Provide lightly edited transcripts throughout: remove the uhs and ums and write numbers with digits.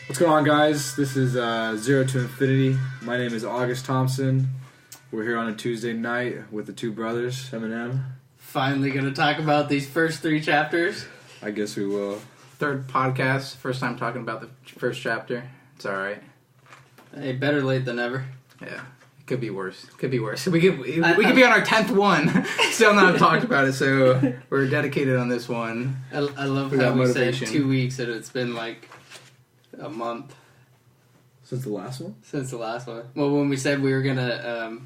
What's going on, guys? This is Zero to Infinity. My name is August Thompson. We're here on a Tuesday night with the two brothers, Eminem. Finally going to talk about these first 3 chapters. I guess we will. Third podcast, first time talking about the first chapter. It's alright. Hey, better late than never. Yeah, it could be worse. Could be worse. We could be on our 10th one, still not talked about it, so we're dedicated on this one. I love how we said 2 weeks and it's been like a month. Since the last one? Since the last one. Well, when we said we were going to...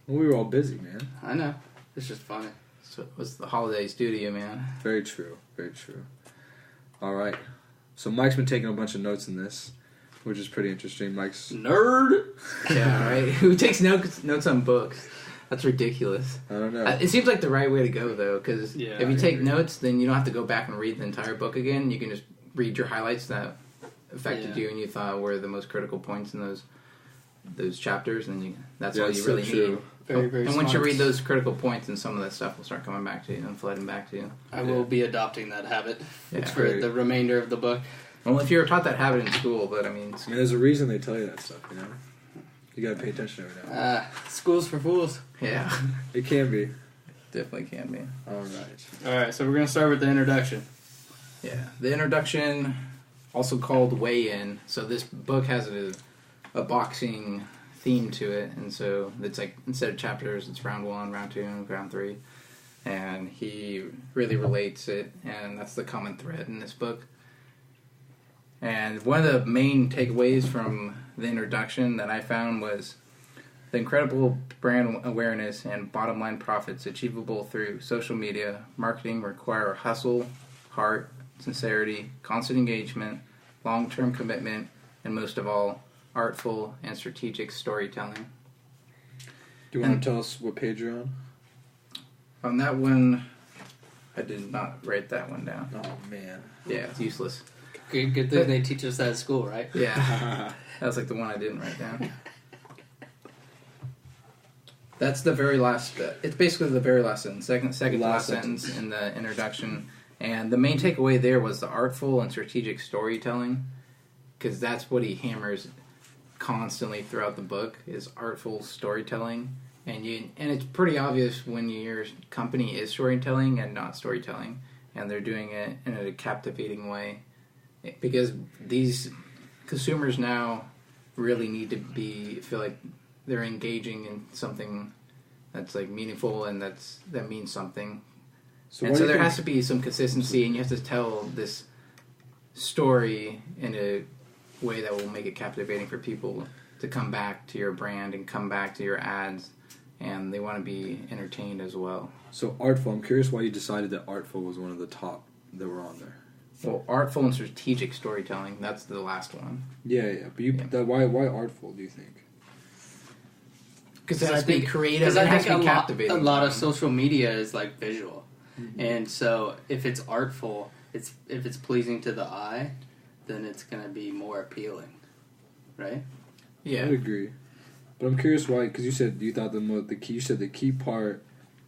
Well, we were all busy, man. I know. It's just funny. So it was the holidays due to you, man. Very true. Very true. Alright. So Mike's been taking a bunch of notes in this, which is pretty interesting. Mike's... Nerd! Yeah, right? Who takes notes on books? That's ridiculous. I don't know. It seems like the right way to go, though, because if you take notes, then you don't have to go back and read the entire book again. You can just read your highlights that affected you and you thought were the most critical points in those chapters, and that's all you really need. Very, very and smart. once you read those critical points, and some of that stuff will start coming back to you and flooding back to you. I will be adopting that habit Yeah. for the remainder of the book. Well, if you were taught that habit in school, but I mean, there's a reason they tell you that stuff, you know? You gotta pay attention every now and then. School's for fools. yeah, It can be. definitely can be. Alright. Alright, so we're going to start with the introduction. Yeah, the introduction, also called Weigh-In. So this book has a boxing theme to it, and so it's like, instead of chapters, it's round 1, round 2, and round 3. And he really relates it, and that's the common thread in this book. And one of the main takeaways from the introduction that I found was the incredible brand awareness and bottom line profits achievable through social media marketing require hustle, heart, sincerity, constant engagement, long-term commitment, and most of all, artful and strategic storytelling. Do you want to tell us what page you're on? On that one, I did not write that one down. Oh, man. Yeah, it's useless. Good thing they teach us that at school, right? Yeah, that was like the one I didn't write down. That's the very last. It's basically the very last sentence, second to last sentence in the introduction, and the main takeaway there was the artful and strategic storytelling, because that's what he hammers constantly throughout the book is artful storytelling, and it's pretty obvious when your company is storytelling and not storytelling, and they're doing it in a captivating way. Because these consumers now really need to feel like they're engaging in something that's like meaningful and that means something. So there has to be some consistency, and you have to tell this story in a way that will make it captivating for people to come back to your brand and come back to your ads, and they want to be entertained as well. So artful, I'm curious why you decided that artful was one of the top that were on there. Well, artful and strategic storytelling, that's the last one. Yeah. But why artful, do you think? Because it has to be creative, it has to be captivating. A lot of social media is like visual. Mm-hmm. And so if it's artful, if it's pleasing to the eye, then it's going to be more appealing. Right? Yeah. I would agree. But I'm curious why, because you said you thought the key part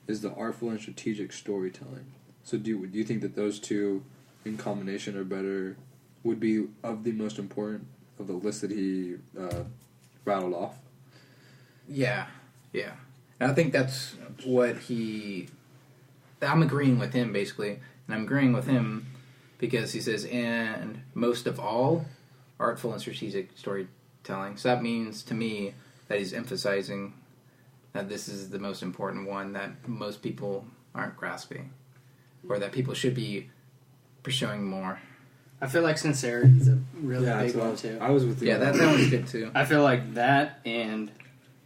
is the artful and strategic storytelling. So do you think that those two in combination are better, would be of the most important of the list that he rattled off? Yeah. And I think that's what I'm agreeing with him, basically. And I'm agreeing with him because he says, and most of all, artful and strategic storytelling. So that means, to me, that he's emphasizing that this is the most important one that most people aren't grasping, or that people should be pursuing more. I feel like sincerity is a really big one, too. I was with you. Yeah, that one's good, too. I feel like that and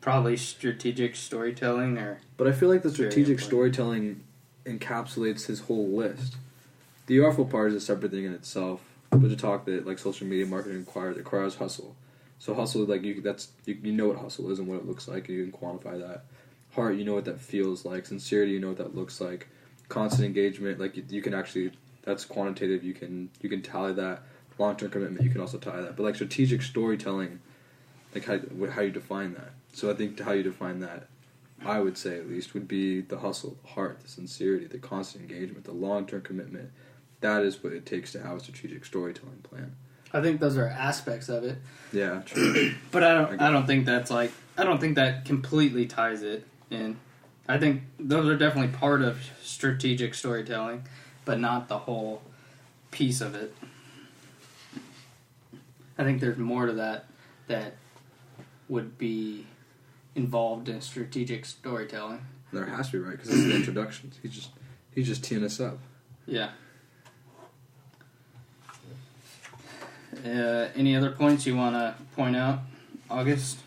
probably strategic storytelling are... But I feel like the strategic storytelling encapsulates his whole list. The artful part is a separate thing in itself, but to talk that like social media marketing requires hustle. So hustle, like you know what hustle is and what it looks like, and you can quantify that. Heart, you know what that feels like. Sincerity, you know what that looks like. Constant engagement, like you can actually, that's quantitative. You can tally that. Long-term commitment, you can also tally that. But like strategic storytelling, like how you define that. So I think how you define that, I would say at least, would be the hustle, the heart, the sincerity, the constant engagement, the long-term commitment. That is what it takes to have a strategic storytelling plan. I think those are aspects of it. Yeah, true. But I don't think that's like, I don't think that completely ties it in. I think those are definitely part of strategic storytelling, but not the whole piece of it. I think there's more to that would be involved in strategic storytelling. There has to be, right? Because it's the introductions. He's just teeing us up. Yeah. Any other points you want to point out, August?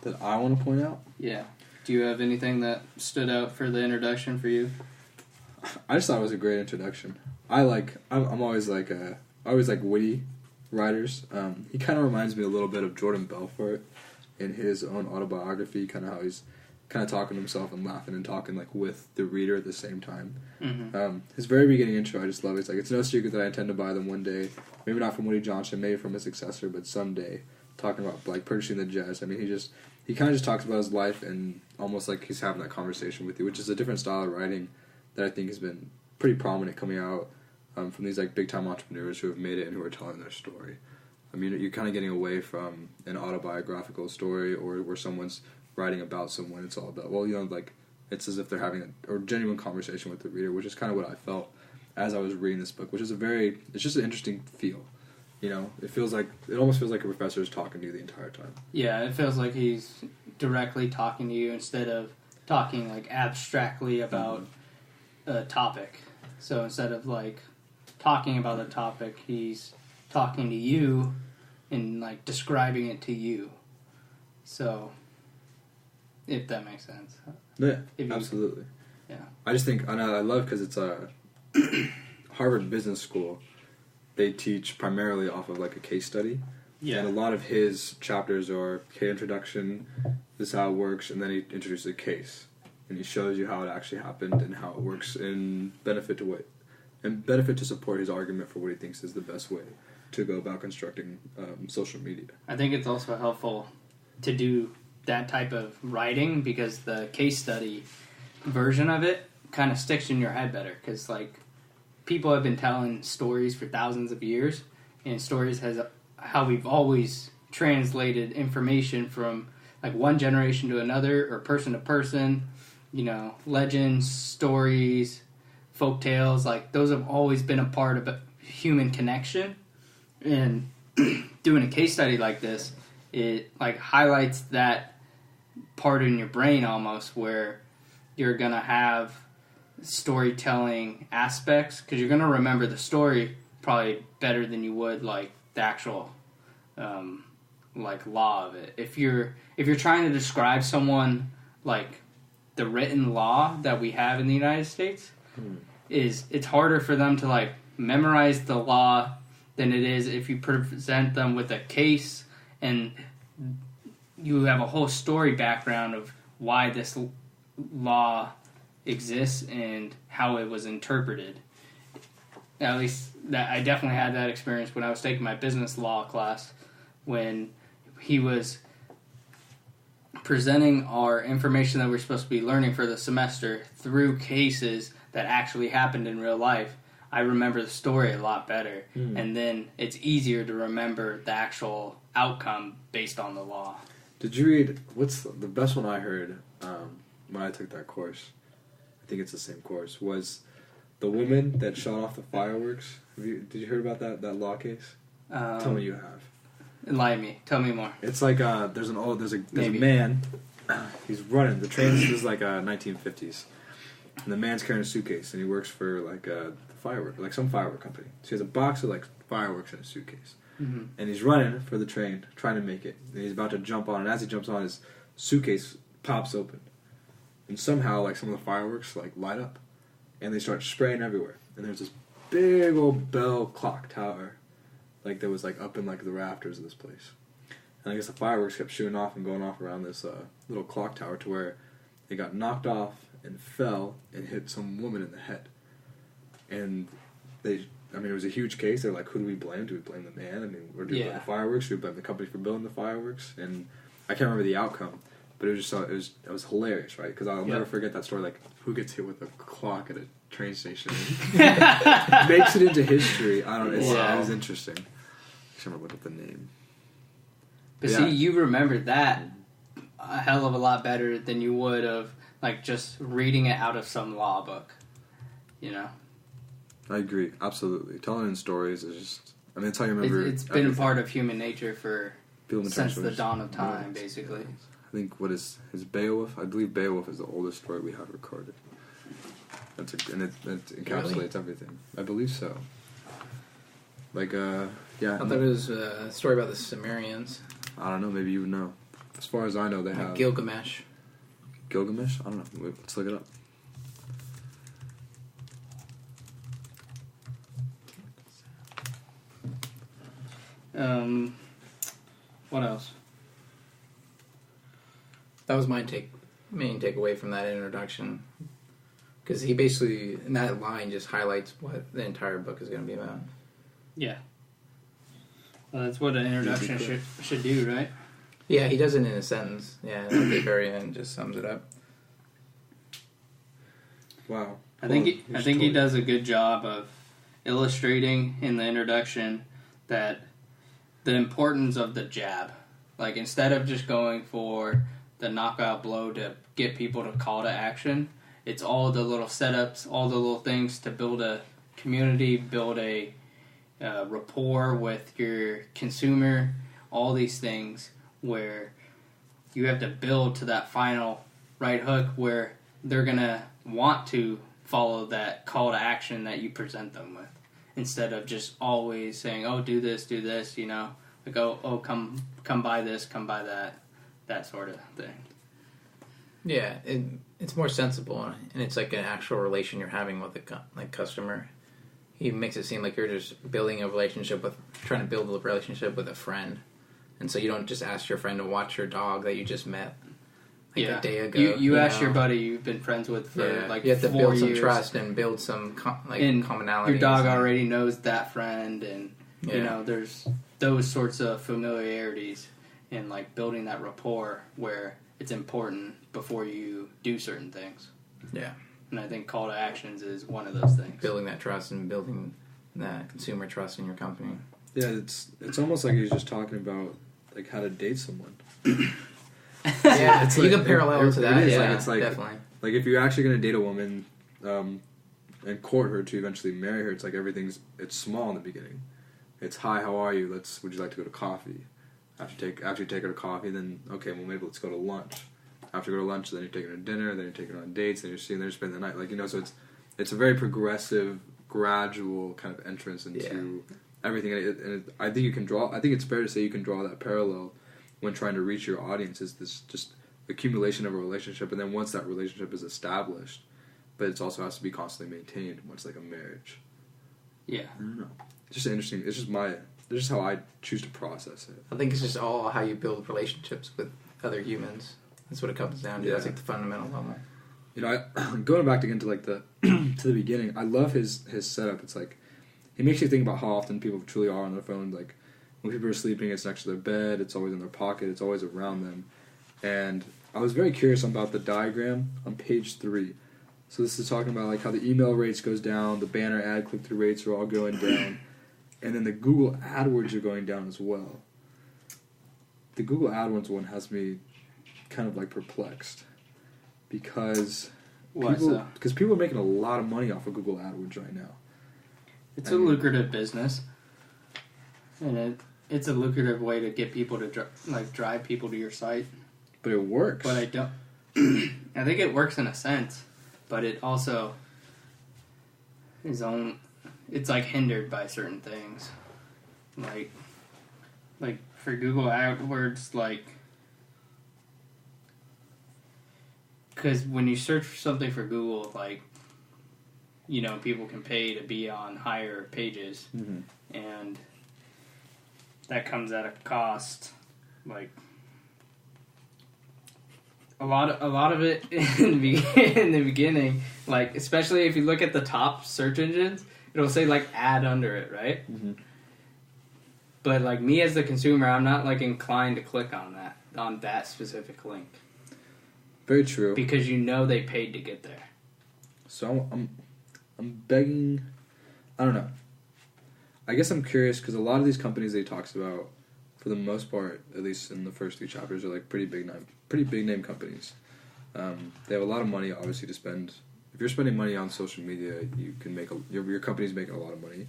That I want to point out? Yeah. Do you have anything that stood out for the introduction for you? I just thought it was a great introduction. I'm always like witty writers. He kind of reminds me a little bit of Jordan Belfort in his own autobiography, kind of how he's kind of talking to himself and laughing and talking like with the reader at the same time. Mm-hmm. His very beginning intro, I just love it. It's like, it's no secret that I intend to buy them one day. Maybe not from Woody Johnson, maybe from his successor, but someday. Talking about like purchasing the Jets. I mean, he kind of just talks about his life and almost like he's having that conversation with you, which is a different style of writing that I think has been pretty prominent coming out from these like big time entrepreneurs who have made it and who are telling their story. I mean, you're kind of getting away from an autobiographical story or where someone's writing about someone. It's all about, well, you know, like it's as if they're having a genuine conversation with the reader, which is kind of what I felt as I was reading this book, which is it's just an interesting feel. You know, it almost feels like a professor is talking to you the entire time. Yeah, it feels like he's directly talking to you instead of talking like abstractly about a topic. So instead of like talking about a topic, he's talking to you and like describing it to you. So, if that makes sense. Yeah, absolutely. Yeah. I just think, I love because it's a Harvard Business School. They teach primarily off of like a case study. Yeah. And a lot of his chapters are, okay, introduction, this is how it works, and then he introduces a case. And he shows you how it actually happened and how it works in benefit to support his argument for what he thinks is the best way to go about constructing social media. I think it's also helpful to do that type of writing because the case study version of it kind of sticks in your head better because like people have been telling stories for thousands of years and stories has how we've always translated information from like one generation to another or person to person, you know, legends, stories, folk tales, like those have always been a part of a human connection. And doing a case study like this, it like highlights that part in your brain almost where you're gonna have storytelling aspects because you're gonna remember the story probably better than you would like the actual like law of it. If you're trying to describe someone like the written law that we have in the United States, it's harder for them to like memorize the law than it is if you present them with a case and you have a whole story background of why this law exists and how it was interpreted. At least that I definitely had that experience when I was taking my business law class when he was presenting our information that we're supposed to be learning for the semester through cases that actually happened in real life. I remember the story a lot better, and then it's easier to remember the actual outcome based on the law. Did you read, what's the best one I heard when I took that course, I think it's the same course, was the woman that shot off the fireworks. Did you hear about that law case? Tell me you have. Enlighten me. Tell me more. It's like there's a man, he's running, the train, this is like 1950s. And the man's carrying a suitcase, and he works for like some firework company. So he has a box of like fireworks in a suitcase, and he's running for the train, trying to make it. And he's about to jump on, and as he jumps on, his suitcase pops open, and somehow like some of the fireworks like light up, and they start spraying everywhere. And there's this big old bell clock tower, like that was like up in like the rafters of this place. And I guess the fireworks kept shooting off and going off around this little clock tower to where they got knocked off and fell and hit some woman in the head. And it was a huge case. They're like, who do we blame? Do we blame the man? I mean, or do we blame the fireworks? Do we blame the company for building the fireworks? And I can't remember the outcome, but it was hilarious, right? Because I'll never forget that story. Like, who gets hit with a clock at a train station? Makes it into history. I don't know. It was interesting. trying to look up the name. But see, you remember that a hell of a lot better than you would of like just reading it out of some law book. You know. I agree, absolutely. Telling in stories is just. I mean, it's how you remember. It's been a part of human nature since the dawn of time, Yeah. basically. I think what is Beowulf? I believe Beowulf is the oldest story we have recorded. And it encapsulates everything. I believe so. Like, yeah. I thought it was a story about the Sumerians. I don't know. Maybe you would know. As far as I know, they have Gilgamesh. Gilgamesh. I don't know. Wait, let's look it up. What else? That was my main takeaway from that introduction. Because he basically, in that line, just highlights what the entire book is going to be about. Yeah. Well, that's what an introduction should do, right? Yeah, he does it in a sentence. Yeah, at the very end, just sums it up. Wow. I think he does a good job of illustrating in the introduction that the importance of the jab. Like, instead of just going for the knockout blow to get people to call to action, it's all the little setups, all the little things to build a community, build a rapport with your consumer, all these things where you have to build to that final right hook where they're going to want to follow that call to action that you present them with, instead of just always saying, oh, do this, you know, like, oh, come buy this, come buy that sort of thing. Yeah, it's more sensible, and it's like an actual relation you're having with the customer. He makes it seem like you're just building a relationship trying to build a relationship with a friend. And so you don't just ask your friend to watch your dog that you just met a day ago. You ask your buddy you've been friends with for you have to 4 build years. some trust and build some commonalities. Your dog already knows that friend, and you know there's those sorts of familiarities and like building that rapport where it's important before you do certain things. Yeah. And I think call to actions is one of those things. Building that trust and building that consumer trust in your company. Yeah, it's almost like he's just talking about like how to date someone. Yeah, you can parallel it to that. It's like definitely. Like if you're actually going to date a woman and court her to eventually marry her, it's like it's small in the beginning. It's hi, how are you? Would you like to go to coffee? After you take her to coffee, then okay, well maybe let's go to lunch. After you go to lunch, then you're taking her to dinner, then you're taking her on dates, then you're seeing her spend the night. Like, you know, so it's a very progressive, gradual kind of entrance into everything. And I think I think it's fair to say you can draw that parallel when trying to reach your audience, is this just accumulation of a relationship, and then once that relationship is established, but it also has to be constantly maintained, much like a marriage. Yeah. I don't know. It's just interesting. It's just how I choose to process it. I think it's just all how you build relationships with other humans. That's what it comes down to. Yeah. That's like the fundamental level. You know, going back again to like the to the beginning, I love his setup. It's like he makes you think about how often people truly are on their phone. Like when people are sleeping, it's next to their bed. It's always in their pocket. It's always around them. And I was very curious about the diagram on page 3. So this is talking about like how the email rates goes down, the banner ad click-through rates are all going down, and then the Google AdWords are going down as well. The Google AdWords one has me kind of like perplexed because people are making a lot of money off of Google AdWords right now. It's a lucrative business, and it's a lucrative way to get people to drive people to your site. But it works. But I don't. I think it works in a sense, but it also is it's like hindered by certain things, like for Google AdWords, like. Because when you search for something for Google, like, you know, people can pay to be on higher pages, and that comes at a cost. Like, a lot of it in the beginning, like, especially if you look at the top search engines, it'll say, like, ad under it, right? Mm-hmm. But, like, me as the consumer, I'm not, like, inclined to click on that specific link. Very true. Because you know they paid to get there. So I'm begging. I don't know. I guess I'm curious because a lot of these companies that he talks about, for the most part, at least in the first 3 chapters, are like pretty big name companies. They have a lot of money, obviously, to spend. If you're spending money on social media, you can make your company's making a lot of money,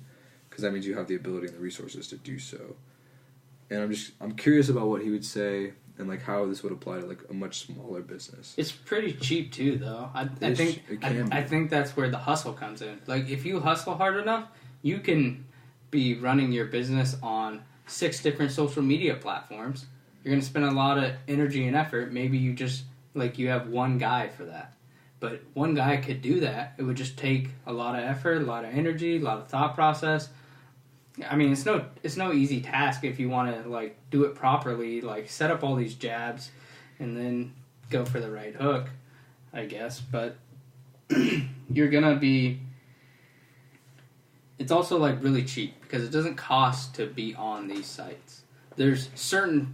because that means you have the ability and the resources to do so. And I'm curious about what he would say and like how this would apply to like a much smaller business. It's pretty cheap too, though. I think that's where the hustle comes in. Like if you hustle hard enough, you can be running your business on 6 different social media platforms. You're going to spend a lot of energy and effort. Maybe you just you have one guy for that. But one guy could do that. It would just take a lot of effort, a lot of energy, a lot of thought process. I mean, it's no easy task if you want to do it properly. Set up all these jabs, and then go for the right hook, I guess. But you're gonna be. It's also really cheap because it doesn't cost to be on these sites. There's certain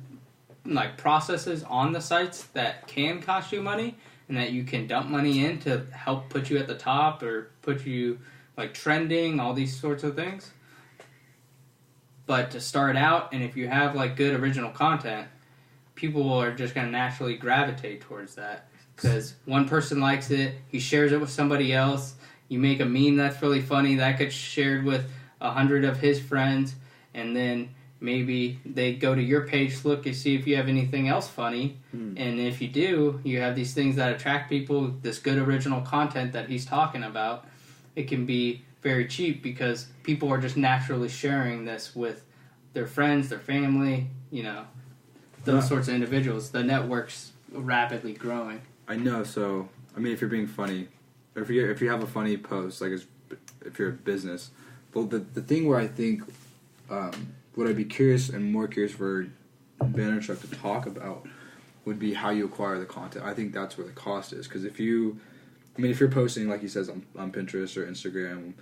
processes on the sites that can cost you money, and that you can dump money in to help put you at the top or put you trending, all these sorts of things. But to start out, and if you have good original content, people are just going to naturally gravitate towards that. Because one person likes it, he shares it with somebody else, you make a meme that's really funny, that gets shared with 100 of his friends, and then maybe they go to your page to look and see if you have anything else funny. And if you do, you have these things that attract people, this good original content that he's talking about. It can be very cheap because people are just naturally sharing this with their friends, their family, those sorts of individuals. The network's rapidly growing. I know, so, I mean, if you're being funny, or if you have a funny post, if you're a business, but the thing where I think, what I'd be curious and more curious for Bannerchuck to talk about would be how you acquire the content. I think that's where the cost is, because if you're posting, like he says, on Pinterest or Instagram,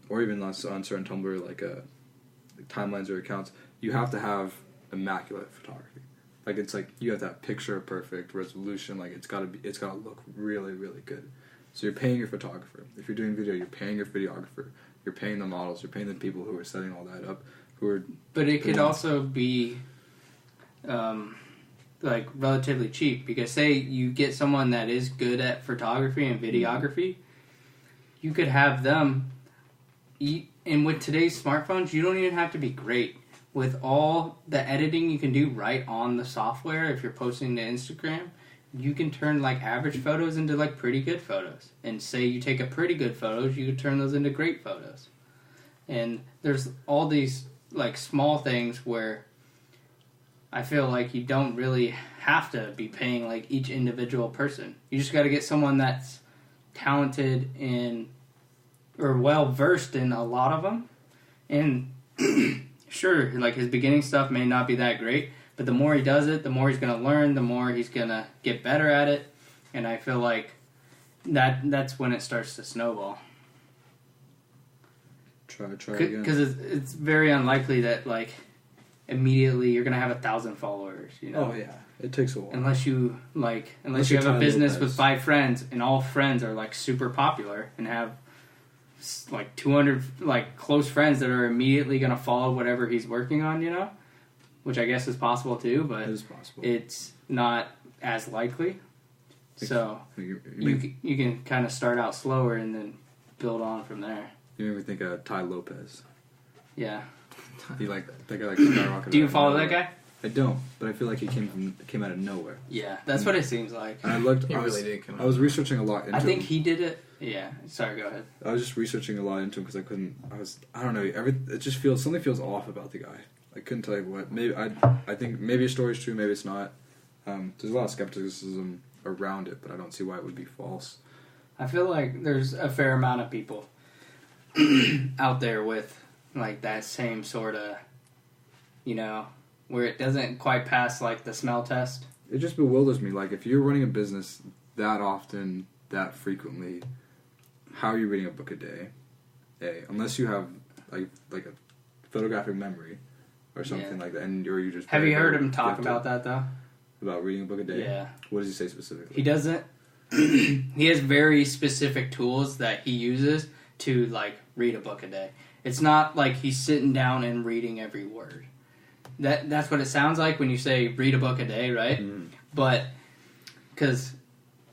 or even on certain Tumblr, timelines or accounts, you have to have immaculate photography. You have that picture perfect resolution. It's gotta look really, really good. So you're paying your photographer. If you're doing video, you're paying your videographer. You're paying the models. You're paying the people who are setting all that up. But it could also be, relatively cheap, because say you get someone that is good at photography and videography, you could have them eat. And with today's smartphones, you don't even have to be great. With all the editing you can do right on the software, if you're posting to Instagram, you can turn average photos into pretty good photos. And say you take a pretty good photos, you could turn those into great photos. And there's all these small things where I feel you don't really have to be paying each individual person. You just got to get someone that's talented in or well versed in a lot of them. And sure, his beginning stuff may not be that great, but the more he does it, the more he's going to learn, the more he's going to get better at it. And I feel that's when it starts to snowball. Try again. Because it's very unlikely that immediately you're gonna have 1,000 followers. Oh yeah, it takes a while. Unless you have a business with 5 friends and all friends are super popular and have 200 close friends that are immediately gonna follow whatever he's working on. Which I guess is possible too, but it is possible. It's not as likely. So you can kind of start out slower and then build on from there. You made me think of Ty Lopez. Yeah. He that guy skyrocketed. Do you follow that guy? I don't, but I feel like he came out of nowhere. Yeah, that's what it seems like. And I was researching a lot into I think him. he did it. Yeah. Sorry, go ahead. I was just researching a lot into him because I don't know. It just something feels off about the guy. I couldn't tell you what. Maybe I think maybe his story's true, maybe it's not. There's a lot of skepticism around it, but I don't see why it would be false. I feel like there's a fair amount of people out there with that same sort of, where it doesn't quite pass the smell test. It just bewilders me. If you're running a business that often, that frequently, how are you reading a book a day? Unless you have like a photographic memory or something like that, and or you just have you heard him talk about that though? About reading a book a day? Yeah. What does he say specifically? He doesn't. He has very specific tools that he uses to read a book a day, It's not like he's sitting down and reading every word. That's what it sounds like when you say read a book a day, right? Mm. But because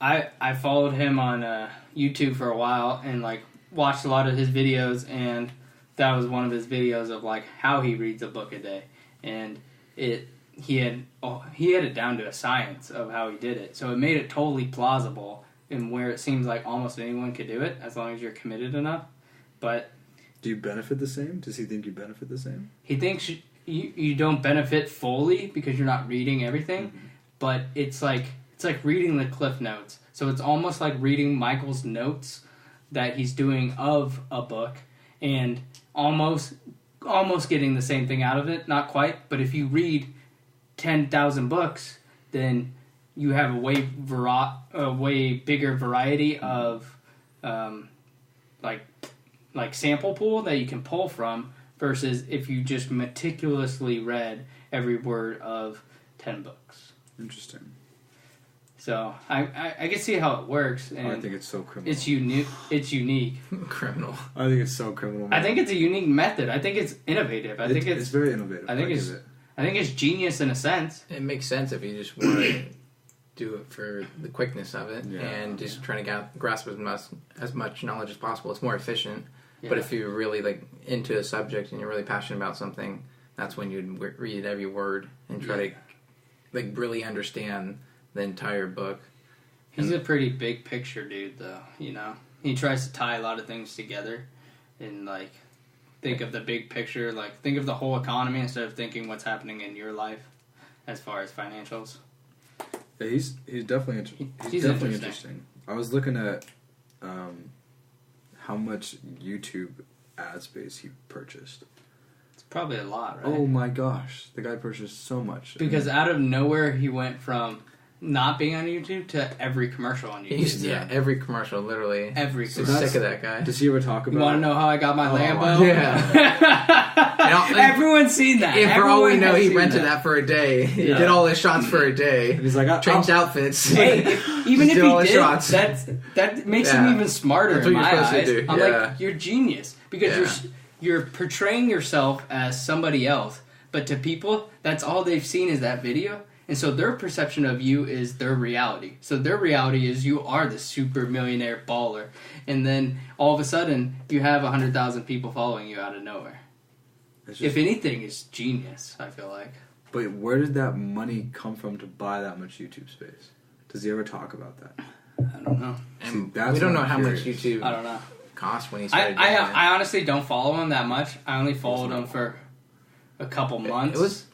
I followed him on YouTube for a while and like watched a lot of his videos, and that was one of his videos of like how he reads a book a day, and he had it down to a science of how he did it. So it made it totally plausible, and where it seems like almost anyone could do it as long as you're committed enough. But do you benefit the same? Does he think you benefit the same? he thinks you don't benefit fully because you're not reading everything, Mm-hmm. but it's like reading the Cliff Notes. So it's almost like reading Michael's notes that he's doing of a book, and almost getting the same thing out of it. Not quite, but if you read 10,000 books, then you have a way bigger variety of like sample pool that you can pull from, versus if you just meticulously read every word of 10 books. Interesting. So I can see how it works, and I think it's so criminal. It's unique. It's unique. Criminal. I think it's so criminal. Man. I think it's a unique method. I think it's innovative. I think it's very innovative. I think it's genius in a sense. It makes sense if you just want to do it for the quickness of it and just trying to grasp as much knowledge as possible. It's more efficient. Yeah. But if you're really like into a subject and you're really passionate about something, that's when you'd read every word and try to like really understand the entire book. He's a pretty big picture dude, though. You know, he tries to tie a lot of things together and like think of the big picture. Like think of the whole economy instead of thinking what's happening in your life as far as financials. Yeah, he's definitely he's definitely interesting. I was looking at how much YouTube ad space he purchased. It's probably a lot, right? Oh my gosh, the guy purchased so much. Because out of nowhere, he went from not being on YouTube to every commercial on YouTube. Every commercial, literally. Every so commercial. Sick of that guy. Does he ever talk about? You want to know how I got my Lambo? Yeah. Everyone's seen that. And for all we know, he rented that for a day. He did all his shots for a day. And he's like, changed outfits. Hey, even if he did, shots. that makes him even smarter That's in what my you're eyes. supposed to do. I'm like, you're genius because Yeah. you're portraying yourself as somebody else, but to people, that's all they've seen is that video. And so their perception of you is their reality. So their reality is you are the super millionaire baller. And then all of a sudden, you have 100,000 people following you out of nowhere. If anything, it's genius, I feel like. But where did that money come from to buy that much YouTube space? Does he ever talk about that? I don't know. And See, we don't know how curious. much YouTube I don't know. cost when he started doing it. I honestly don't follow him that much. I only followed him for a couple months. It was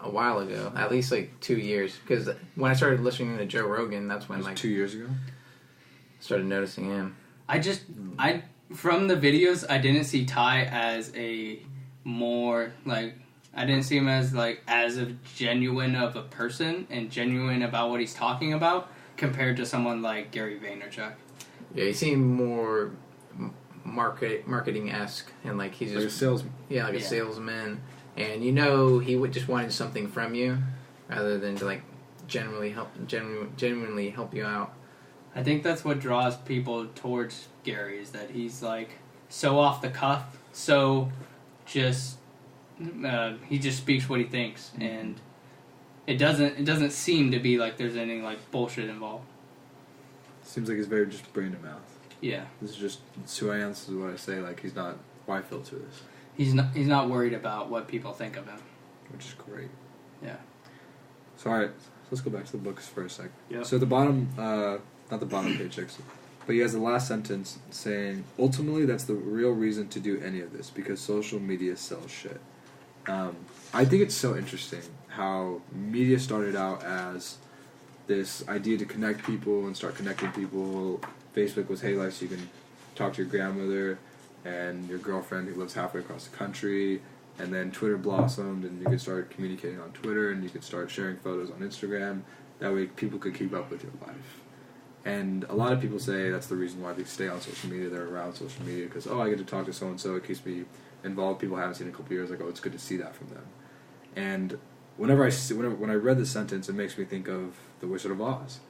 a while ago, at least like 2 years. Because when I started listening to Joe Rogan, that's when like 2 years ago. Started noticing him. From the videos, I didn't see Ty as a more like I didn't see him as like as a genuine of a person and genuine about what he's talking about compared to someone like Gary Vaynerchuk. Yeah, he seemed more marketing-esque and like he's just like a salesman. Yeah, like a salesman. And he would just wanted something from you rather than to like genuinely help you out. I think that's what draws people towards Gary is that he's like so off the cuff, so just he just speaks what he thinks, and it doesn't seem to be like there's any like bullshit involved. Seems like he's very just brain to mouth. Yeah, this is who I am. This is what I say. Like he's not. Why filter this? He's not worried about what people think of him, which is great. Yeah. So all right, let's go back to the books for a sec. Yeah. So at the bottom, not the bottom page, but he has the last sentence saying, ultimately, that's the real reason to do any of this, because social media sells shit. I think it's so interesting how media started out as this idea to connect people and start connecting people. Facebook was, hey, like, so you can talk to your grandmother and your girlfriend who lives halfway across the country. And then Twitter blossomed, and you could start communicating on Twitter, and you could start sharing photos on Instagram. That way people could keep up with your life. And a lot of people say that's the reason why they stay on social media. They're around social media because, I get to talk to so-and-so. It keeps me involved. People I haven't seen in a couple years. Like, it's good to see that from them. And when I read this sentence, it makes me think of The Wizard of Oz.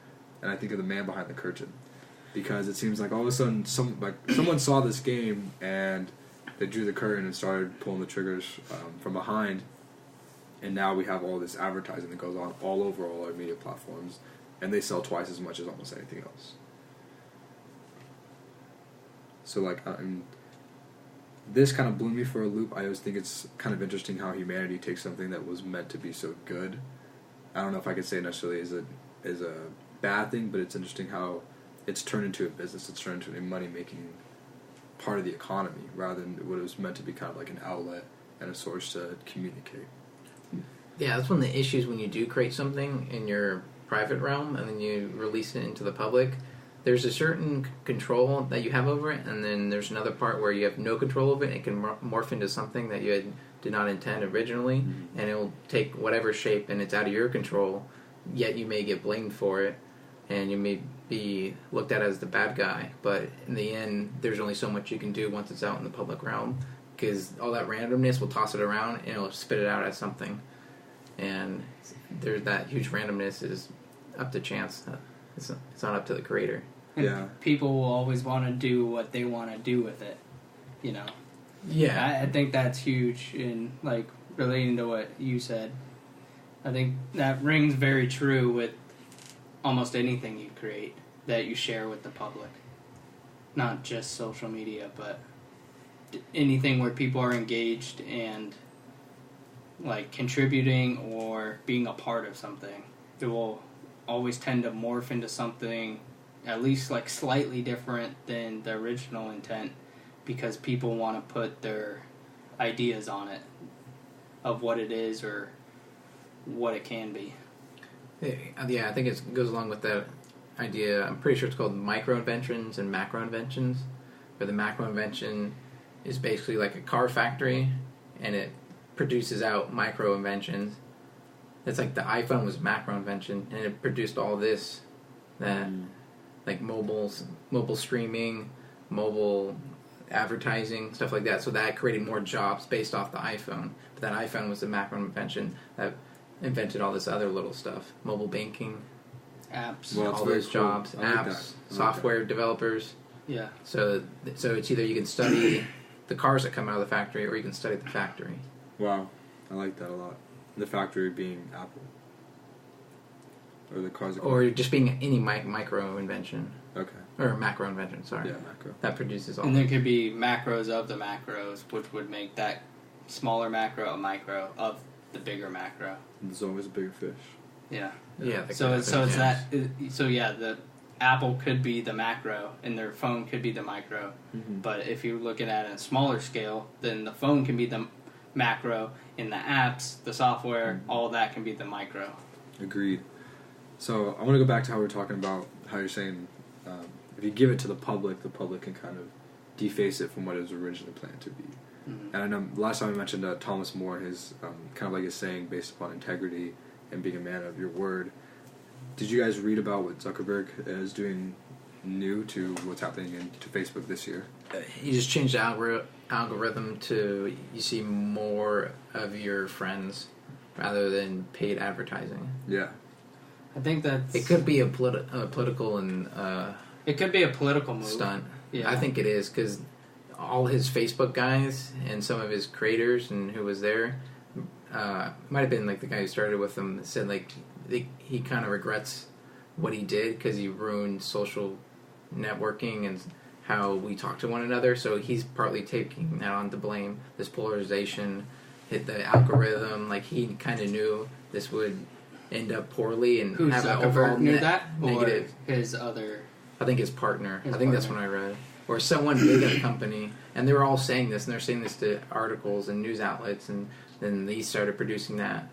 And I think of the man behind the curtain. Because it seems like all of a sudden someone saw this game and They drew the curtain and started pulling the triggers from behind, and now we have all this advertising that goes on all over all our media platforms, and they sell twice as much as almost anything else. So, like, this kind of blew me for a loop. I always think it's kind of interesting how humanity takes something that was meant to be so good. I don't know if I could say it necessarily as a bad thing, but it's interesting how it's turned into a business. It's turned into a money-making part of the economy rather than what it was meant to be, kind of like an outlet and a source to communicate. Yeah, that's one of the issues when you do create something in your private realm and then you release it into the public. There's a certain control that you have over it, and then there's another part where you have no control over it. It can morph into something that you did not intend originally, and it will take whatever shape, and it's out of your control, yet you may get blamed for it, and you may be looked at as the bad guy. But in the end, there's only so much you can do once it's out in the public realm, because all that randomness will toss it around, and it'll spit it out as something. And there's that huge randomness is up to chance. It's not up to the creator. And yeah. people will always want to do what they want to do with it, you know. Yeah. I think that's huge in, like, relating to what you said. I think that rings very true with almost anything you create that you share with the public. Not just social media, but anything where people are engaged and, like, contributing or being a part of something. It will always tend to morph into something at least, like, slightly different than the original intent, because people want to put their ideas on it of what it is or what it can be. Yeah, I think it goes along with that idea. I'm pretty sure it's called micro-inventions and macro-inventions, where the macro-invention is basically like a car factory, and it produces out micro-inventions. It's like the iPhone was a macro-invention, and it produced all this, that like mobile streaming, mobile advertising, stuff like that. So that created more jobs based off the iPhone. But that iPhone was a macro invention that invented all this other little stuff. Mobile banking, apps, well, all those jobs, like apps, software developers. Yeah. So it's either you can study the cars that come out of the factory, or you can study the factory. Wow, I like that a lot. The factory being Apple. Or the cars. Or just being any micro invention. Okay. Or macro invention, sorry. Yeah, macro. That produces all. And there could be macros of the macros, which would make that smaller macro a micro of the bigger macro. There's always a bigger fish. Yeah. Yeah. So it's that. So yeah, the Apple could be the macro, and their phone could be the micro. Mm-hmm. But if you're looking at a smaller scale, then the phone can be the macro, and the apps, the software, all that can be the micro. Agreed. So I want to go back to how we were talking about how you're saying if you give it to the public can kind of deface it from what it was originally planned to be. Mm-hmm. And I know last time I mentioned Thomas More, his kind of like his saying based upon integrity and being a man of your word. Did you guys read about what Zuckerberg is doing new to what's happening to Facebook this year? You just changed the algorithm to you see more of your friends rather than paid advertising. Yeah. I think that It could be a political and it could be a political move. stunt. Yeah. I think it is, because all his Facebook guys and some of his creators and who was there, might have been like the guy who started with him, said like he kind of regrets what he did because he ruined social networking and how we talk to one another. So he's partly taking that on to blame. This polarization hit the algorithm. Like, he kind of knew this would end up poorly and Who, have an overall Zuckerberg knew that? negative. Or his other... I think his partner. His I think that's partner. when I read. Or someone big at the company. And they were all saying this, and they're saying this to articles and news outlets, and then they started producing that.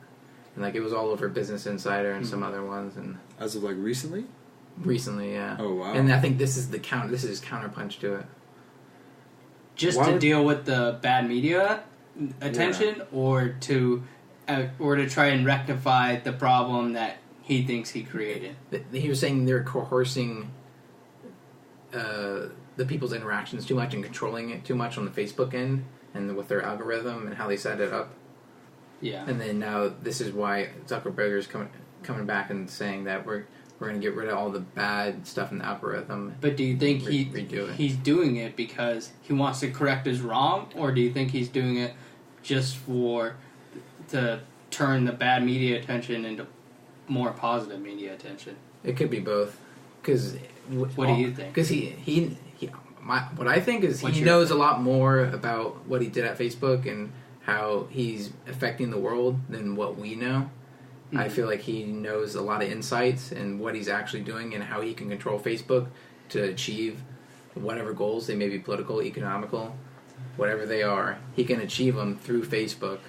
And like, it was all over Business Insider and some other ones, and As of like recently? recently, yeah. Oh, wow. And I think this is this is counterpunch to it. Just Why to would- deal with the bad media attention, or to try and rectify the problem that he thinks he created. He was saying they're coercing the people's interactions too much and controlling it too much on the Facebook end and with their algorithm and how they set it up. Yeah. And then now this is why Zuckerberg is coming back and saying that we're We're going to get rid of all the bad stuff in the algorithm. But do you think redo it. he's doing it because he wants to correct his wrong, or do you think he's doing it just to turn the bad media attention into more positive media attention? It could be both. Cause what do you think? Because what I think is he knows a lot more about what he did at Facebook and how he's affecting the world than what we know. Mm-hmm. I feel like he knows a lot of insights and what he's actually doing and how he can control Facebook to achieve whatever goals they may be, political, economical, whatever they are. He can achieve them through Facebook.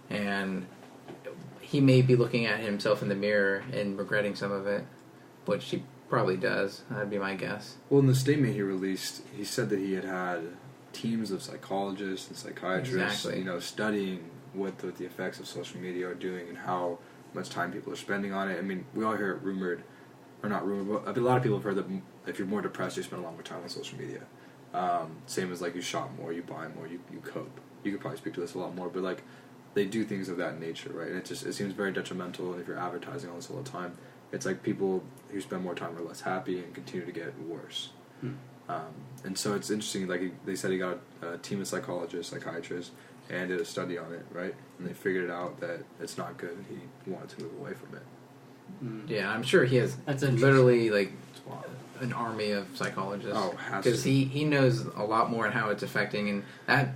And he may be looking at himself in the mirror and regretting some of it, which he probably does. That'd be my guess. Well, in the statement he released, he said that he had teams of psychologists and psychiatrists, studying what the effects of social media are doing and how much time people are spending on it. I mean, we all hear it rumored, or not rumored, but a lot of people have heard that if you're more depressed, you spend a lot more time on social media. Same as, like, you shop more, you buy more, you cope. You could probably speak to this a lot more, but, like, they do things of that nature, right? And it seems very detrimental, and if you're advertising all this all the time, it's like people who spend more time are less happy and continue to get worse. And so it's interesting, like they said he got a team of psychologists, psychiatrists, and did a study on it, right? And they figured it out that it's not good and he wanted to move away from it. Yeah, I'm sure he has literally like an army of psychologists. Oh, because he knows a lot more on how it's affecting, and that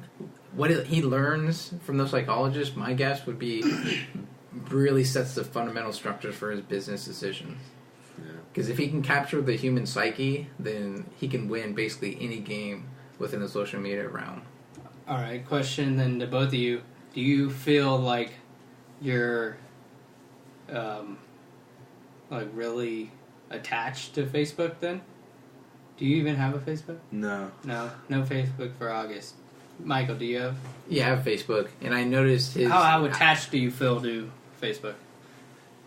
what he learns from those psychologists, my guess would be really sets the fundamental structures for his business decisions. Because if he can capture the human psyche, then he can win basically any game within the social media realm. All right, question then to both of you. Do you feel like you're really attached to Facebook then? Do you even have a Facebook? No. No Facebook for August. Michael, do you have? Yeah, I have Facebook, and I noticed his... How attached do you feel to Facebook?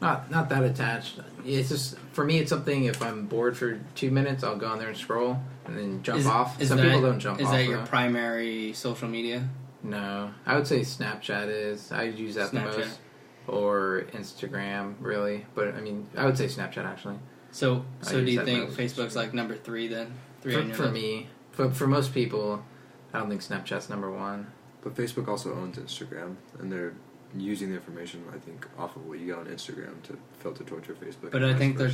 Not that attached. It's just, for me, it's something, if I'm bored for 2 minutes, I'll go on there and scroll, and then jump off. Some people don't jump off. Is that your primary social media? No. I would say Snapchat is. I use that the most. Or Instagram, really. But, I mean, I would say Snapchat, actually. So do you think Facebook's like number 3 then? For me. For most people, I don't think Snapchat's number 1. But Facebook also owns Instagram, and they're using the information, I think, off of what you get on Instagram to filter towards your Facebook. But I think they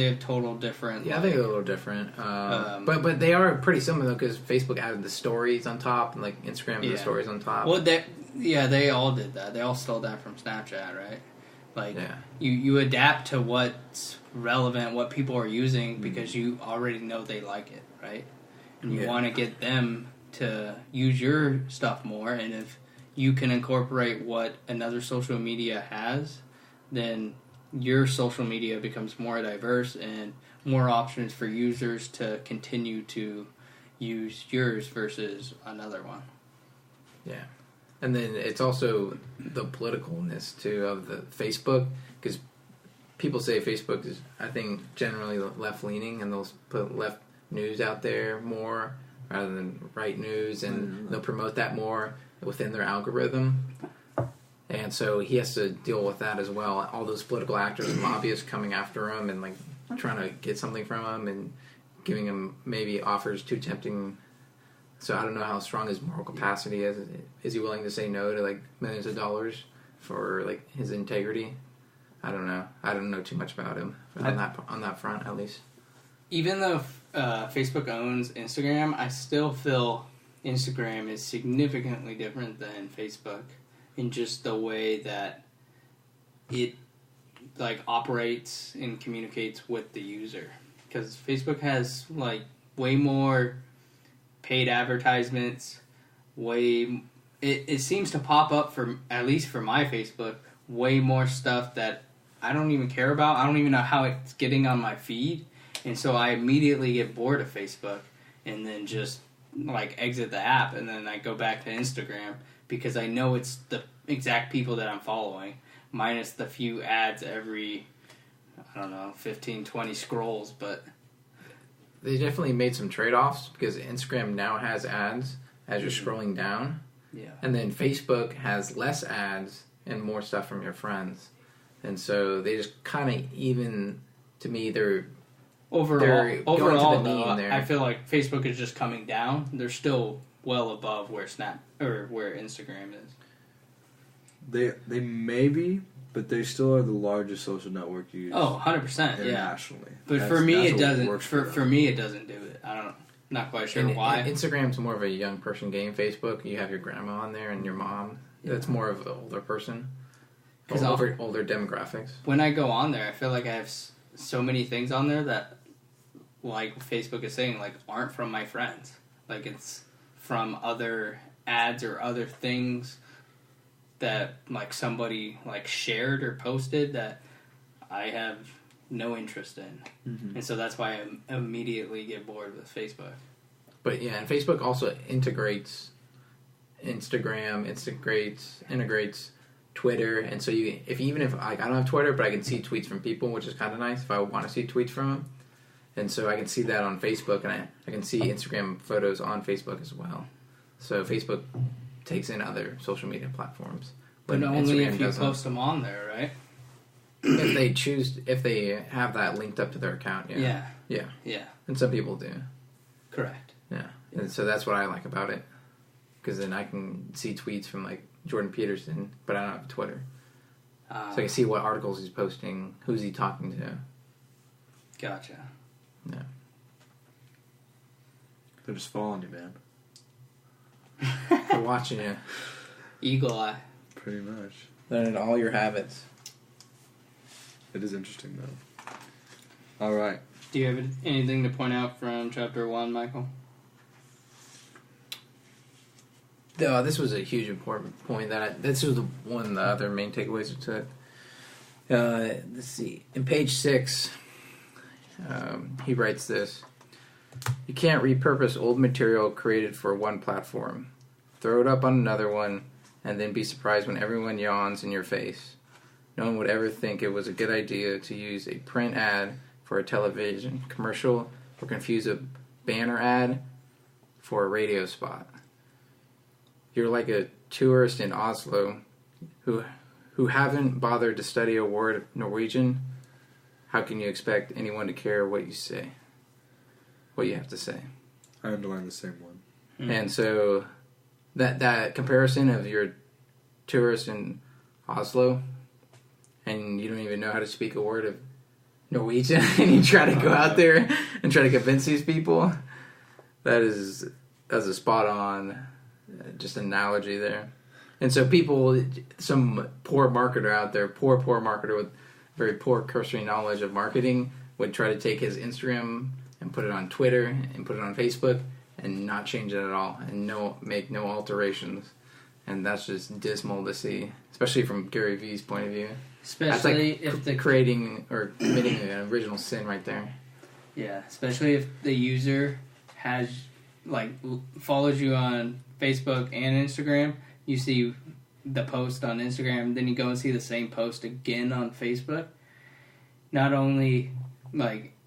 have total different... Yeah, I think they're a little different. But they are pretty similar, though, because Facebook added the stories on top, and like Instagram had the stories on top. Well, they all did that. They all stole that from Snapchat, right? Like, you adapt to what's relevant, what people are using, because you already know they like it, right? And you want to get them to use your stuff more, and if you can incorporate what another social media has, then your social media becomes more diverse and more options for users to continue to use yours versus another one. Yeah. And then it's also the politicalness, too, of the Facebook, because people say Facebook is, I think, generally left-leaning, and they'll put left news out there more rather than right news, and they'll promote that more within their algorithm. And so he has to deal with that as well. All those political actors and lobbyists coming after him and like trying to get something from him and giving him maybe offers too tempting. So I don't know how strong his moral capacity is. Is he willing to say no to like millions of dollars for like his integrity? I don't know. I don't know too much about him on that front, at least. Even though Facebook owns Instagram, I still feel Instagram is significantly different than Facebook in just the way that it like operates and communicates with the user. Because Facebook has like way more paid advertisements, it seems to pop up for, at least for my Facebook, way more stuff that I don't even care about. I don't even know how it's getting on my feed, and so I immediately get bored of Facebook and then just like exit the app, and then I go back to Instagram because I know it's the exact people that I'm following, minus the few ads every, I don't know, 15, 20 scrolls. But they definitely made some trade-offs because Instagram now has ads as you're scrolling down. Yeah. And then Facebook has less ads and more stuff from your friends. And so they just kind of even, to me, they're Overall, going overall to the though, mean there. I feel like Facebook is just coming down. They're still well above where where Instagram is. They may be, but they still are the largest social network used. Oh, 100%, yeah. Internationally. But for me, it what doesn't. works For me, it doesn't do it. I don't. Not quite sure why. And Instagram's more of a young person game. Facebook, you have your grandma on there and your mom. Yeah. That's more of an older person. Because Older demographics. when I go on there, I feel like I have so many things on there that, like Facebook is saying, like aren't from my friends. Like it's from other ads or other things that like somebody like shared or posted that I have no interest in. Mm-hmm. And so that's why I immediately get bored with Facebook. But yeah, and Facebook also integrates Instagram, integrates Twitter, and so even if like I don't have Twitter, but I can see tweets from people, which is kind of nice if I want to see tweets from them. And so I can see that on Facebook, and I can see Instagram photos on Facebook as well. So Facebook takes in other social media platforms. But only Instagram if you doesn't. post them on there, right? If they have that linked up to their account, yeah. Yeah. And some people do. Correct. Yeah. And so that's what I like about it. Because then I can see tweets from like Jordan Peterson, but I don't have Twitter. So I can see what articles he's posting, who's he talking to. Gotcha. Yeah. They're just following you, man. They're watching you. Eagle eye. Pretty much. Learning all your habits. It is interesting, though. All right. Do you have anything to point out from Chapter 1, Michael? This was a huge important point this was one of the other main takeaways I took. Let's see. In page 6, he writes this. You can't repurpose old material created for one platform. Throw it up on another one, and then be surprised when everyone yawns in your face. No one would ever think it was a good idea to use a print ad for a television commercial or confuse a banner ad for a radio spot. You're like a tourist in Oslo who haven't bothered to study a word of Norwegian. How can you expect anyone to care what you say? What you have to say? I underlined the same one. Mm-hmm. And so that comparison of your tourist in Oslo and you don't even know how to speak a word of Norwegian and you try to go out there and try to convince these people, that's a spot on just analogy there. And so some poor marketer out there, poor marketer with very poor cursory knowledge of marketing would try to take his Instagram and put it on Twitter and put it on Facebook and not change it at all and make no alterations. And that's just dismal to see, especially from Gary Vee's point of view. Especially that's like if creating or committing an original sin right there. Yeah, especially if the user follows you on Facebook and Instagram. You see the post on Instagram, then you go and see the same post again on Facebook. Not only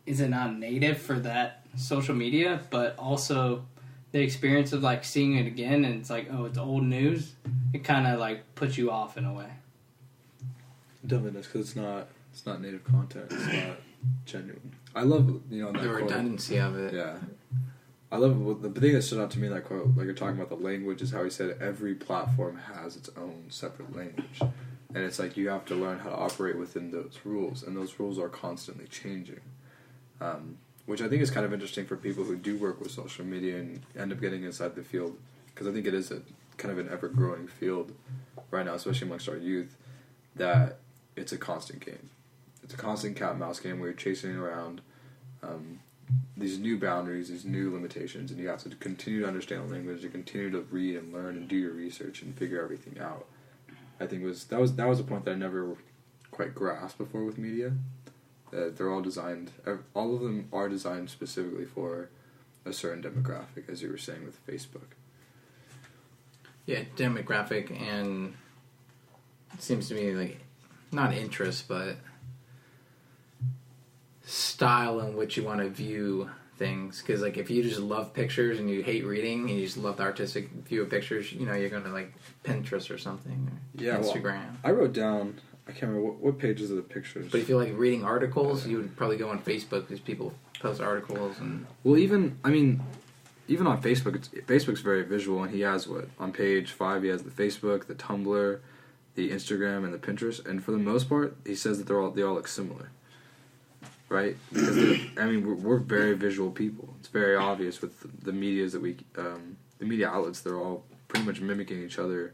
is it not native for that social media, but also the experience of seeing it again and it's it's old news. It kind of puts you off in a way. Definitely does, because it's not native content. It's not genuine. I love that the redundancy of it. Yeah, I love the thing that stood out to me in that quote. Like you're talking about the language, is how he said every platform has its own separate language, and it's you have to learn how to operate within those rules, and those rules are constantly changing. Which I think is kind of interesting for people who do work with social media and end up getting inside the field, because I think it is a kind of an ever-growing field right now, especially amongst our youth, that it's a constant game. It's a constant cat-and-mouse game where you're chasing around these new boundaries, these new limitations, and you have to continue to understand the language, to continue to read and learn and do your research and figure everything out. I think that was a point that I never quite grasped before with media. They're all designed, all of them are designed specifically for a certain demographic, as you were saying with Facebook. Yeah, demographic, and it seems to me not interest, but style in which you want to view things. Because if you just love pictures and you hate reading and you just love the artistic view of pictures, you're going to Pinterest or something, or Instagram. Well, I wrote down I can't remember what pages are the pictures. But if you like reading articles, you would probably go on Facebook because people post articles and. Well, even on Facebook, Facebook's very visual, and he has on page 5 he has the Facebook, the Tumblr, the Instagram, and the Pinterest, and for the most part, he says that they all look similar, right? Because we're very visual people. It's very obvious with the medias that the media outlets. They're all pretty much mimicking each other,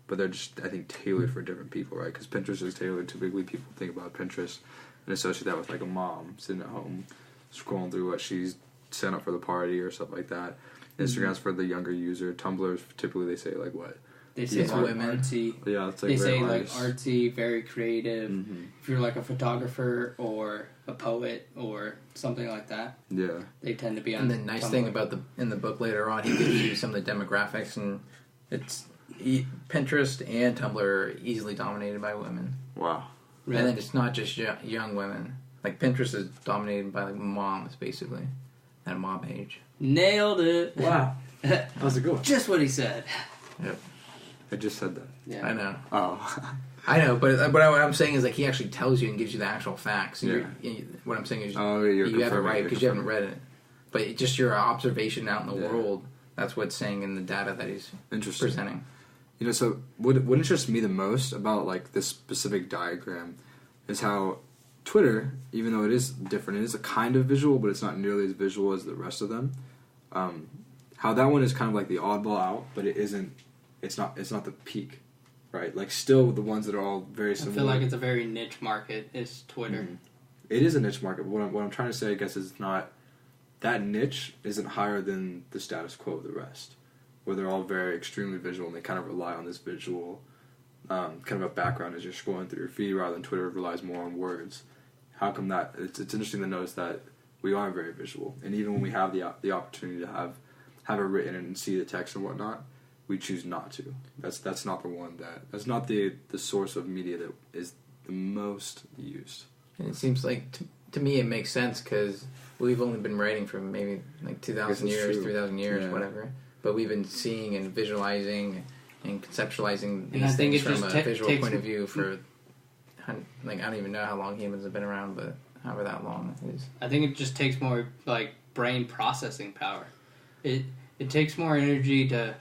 but they're just, I think, tailored for different people, right? Because Pinterest is tailored. Typically, people think about Pinterest and associate that with like a mom sitting at home scrolling through what she's sent up for the party or stuff like that. Instagram's for the younger user. Tumblr's typically they say like what? They say like women. Artsy. Yeah, it's like they say artist. like artsy, very creative. Mm-hmm. If you're like a photographer or a poet or something like that, Yeah. they tend to be on. And the nice thing about in the book later on, he gives you some of the demographics, and it's Pinterest and Tumblr are easily dominated by women. Wow. Really? And then it's not just young women. Like Pinterest is dominated by like moms, basically, at mom age. Nailed it. Wow. That was a good one. Just what he said. Yep. I just said that. Yeah. I know. Oh. I know, but what I'm saying is like he actually tells you and gives you the actual facts. Yeah. What I'm saying is you have it right because you haven't read it, but just your observation out in the world. That's what's saying in the data that he's presenting. You know, so what interests me the most about like this specific diagram is how Twitter, even though it is different, it is a kind of visual, but it's not nearly as visual as the rest of them. How that one is kind of like the oddball out, but it isn't. It's not the peak, right? Like still the ones that are all very similar. I feel like it's a very niche market. Is Twitter? Mm-hmm. It is a niche market. But what I'm trying to say, I guess, is not that niche isn't higher than the status quo of the rest, where they're all very extremely visual and they kind of rely on this visual kind of a background as you're scrolling through your feed, rather than Twitter relies more on words. How come that? It's interesting to notice that we are very visual, and even when we have the opportunity to have it written and see the text and whatnot, we choose not to. That's not the one that's not the source of media that is the most used. And it seems like to me it makes sense because we've only been writing for maybe like 2,000 years, 3,000 years, whatever. But we've been seeing and visualizing and conceptualizing these things from a visual point of view for like I don't even know how long humans have been around, but however that long it is. I think it just takes more like brain processing power. It takes more energy to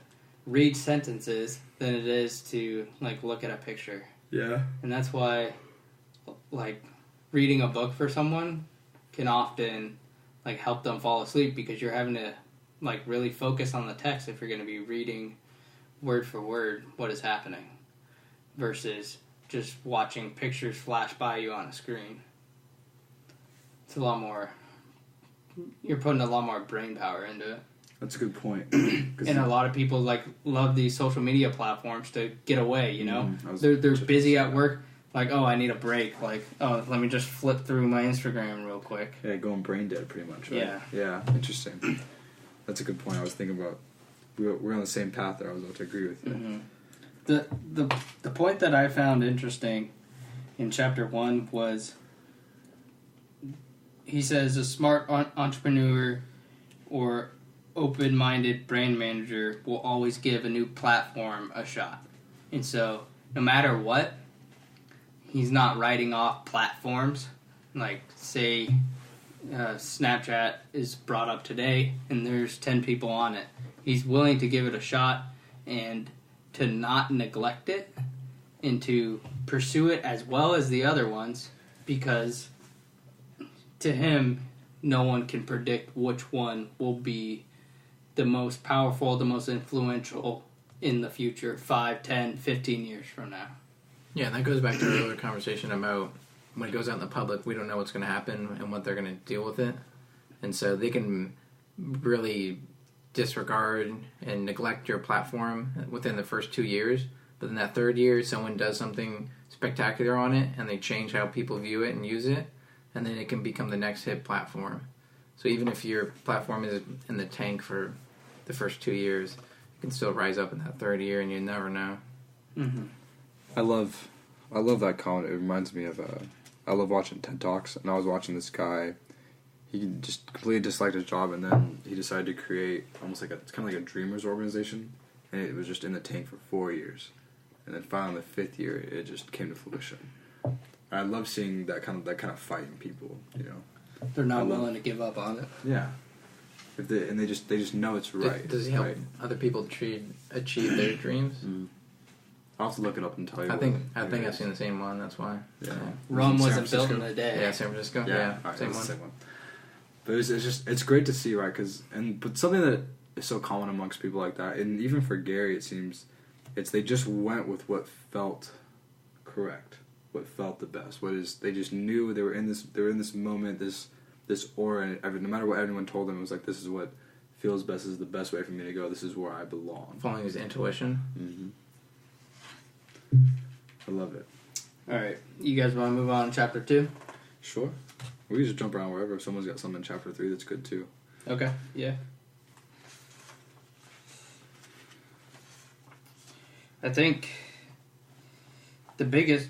read sentences than it is to like look at a picture. Yeah. And that's why like reading a book for someone can often like help them fall asleep because you're having to like really focus on the text if you're going to be reading word for word what is happening versus just watching pictures flash by you on a screen. It's a lot more, you're putting a lot more brain power into it. That's a good point. And a lot of people like love these social media platforms to get away, you know? They're busy at work, like, oh, I need a break. Like, oh, let me just flip through my Instagram real quick. Yeah, going brain dead pretty much, right? Yeah. Yeah, interesting. That's a good point. I was thinking about, we're on the same path there. I was about to agree with you. Mm-hmm. The point that I found interesting in chapter 1 was he says a smart entrepreneur or open-minded brand manager will always give a new platform a shot. And so no matter what, he's not writing off platforms. Like, say Snapchat is brought up today and there's 10 people on it. He's willing to give it a shot and to not neglect it and to pursue it as well as the other ones, because to him, no one can predict which one will be the most powerful, the most influential in the future, 5, 10, 15 years from now. Yeah, and that goes back to our earlier conversation about when it goes out in the public, we don't know what's going to happen and what they're going to deal with it. And so they can really disregard and neglect your platform within the first 2 years. But in that third year, someone does something spectacular on it and they change how people view it and use it. And then it can become the next hit platform. So even if your platform is in the tank for the first 2 years, it can still rise up in that third year, and you never know. Mm-hmm. I love that comment. It reminds me of I love watching TED Talks, and I was watching this guy. He just completely disliked his job, and then he decided to create almost like it's kind of like a dreamers organization, and it was just in the tank for 4 years, and then finally in the 5th year, it just came to fruition. I love seeing that kind of fight in people. You know, They're not willing to give up on it. Yeah. They just know it's right. Does he help right? other people achieve their dreams? Mm. I'll have to look it up and tell you. I think I've seen the same one. That's why. Yeah. Rome wasn't built in a day. Yeah, San Francisco. Yeah, Yeah, right, same it's one. the same one. But it's great to see, right? But something that is so common amongst people like that, and even for Gary, it seems, they just went with what felt correct, what felt the best. They just knew they were in this moment, this aura, and no matter what anyone told them, it was like, this is what feels best. This is the best way for me to go. This is where I belong. Following his intuition. Mm-hmm. I love it. All right, you guys want to move on to chapter 2? Sure. We can just jump around wherever. If someone's got something in chapter 3 that's good too. Okay. Yeah. I think the biggest,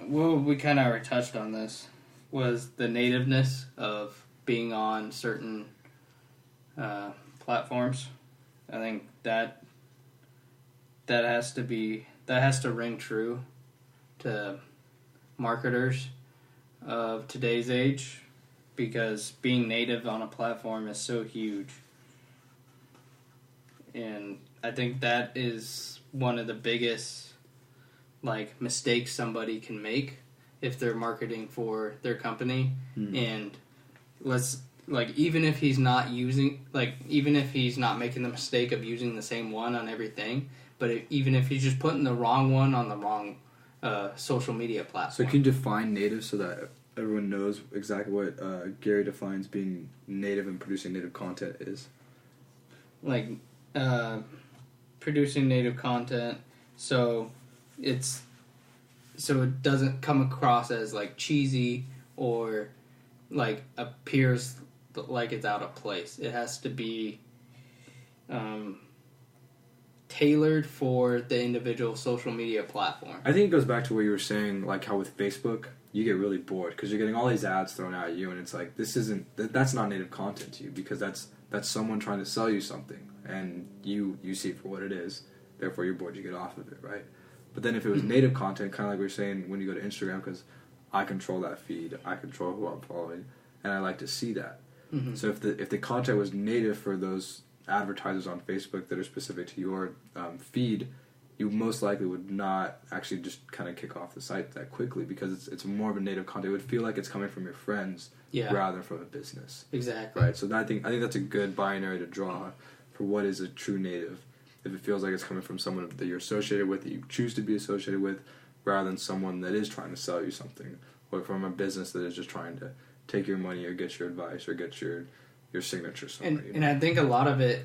well, we kind of already touched on this, was the nativeness of being on certain platforms. I think that has to ring true to marketers of today's age, because being native on a platform is so huge. And I think that is one of the biggest mistakes somebody can make if they're marketing for their company. And even if he's not making the mistake of using the same one on everything, but even if he's just putting the wrong one on the wrong social media platform. So can you define native so that everyone knows exactly what Gary defines being native and producing native content is? Producing native content, so it doesn't come across as cheesy or appears like it's out of place. It has to be tailored for the individual social media platform. I think it goes back to what you were saying, how with Facebook, you get really bored because you're getting all these ads thrown at you, and it's like, that's not native content to you, because that's someone trying to sell you something, and you see it for what it is. Therefore, you're bored. You get off of it, right? But then if it was native content, kind of like we were saying when you go to Instagram, because I control that feed, I control who I'm following, and I like to see that. Mm-hmm. So if the content was native for those advertisers on Facebook that are specific to your feed, you most likely would not actually just kind of kick off the site that quickly, because it's more of a native content. It would feel like it's coming from your friends rather than from a business. Exactly. Right. So I think that's a good binary to draw for what is a true native. If it feels like it's coming from someone that you're associated with, that you choose to be associated with, rather than someone that is trying to sell you something, or from a business that is just trying to take your money or get your advice or get your signature somewhere. And I think a lot of it,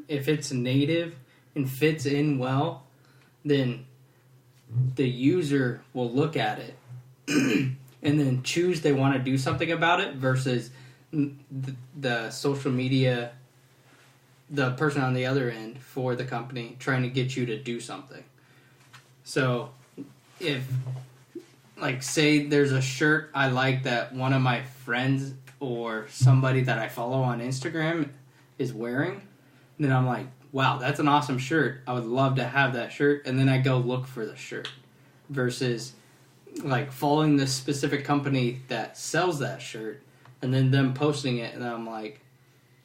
if it's native and fits in well, then the user will look at it and then choose they want to do something about it, versus the social media, the person on the other end for the company trying to get you to do something. So if, say there's a shirt I like that one of my friends or somebody that I follow on Instagram is wearing, then I'm like, wow, that's an awesome shirt. I would love to have that shirt. And then I go look for the shirt, versus following this specific company that sells that shirt and then them posting it. And I'm like,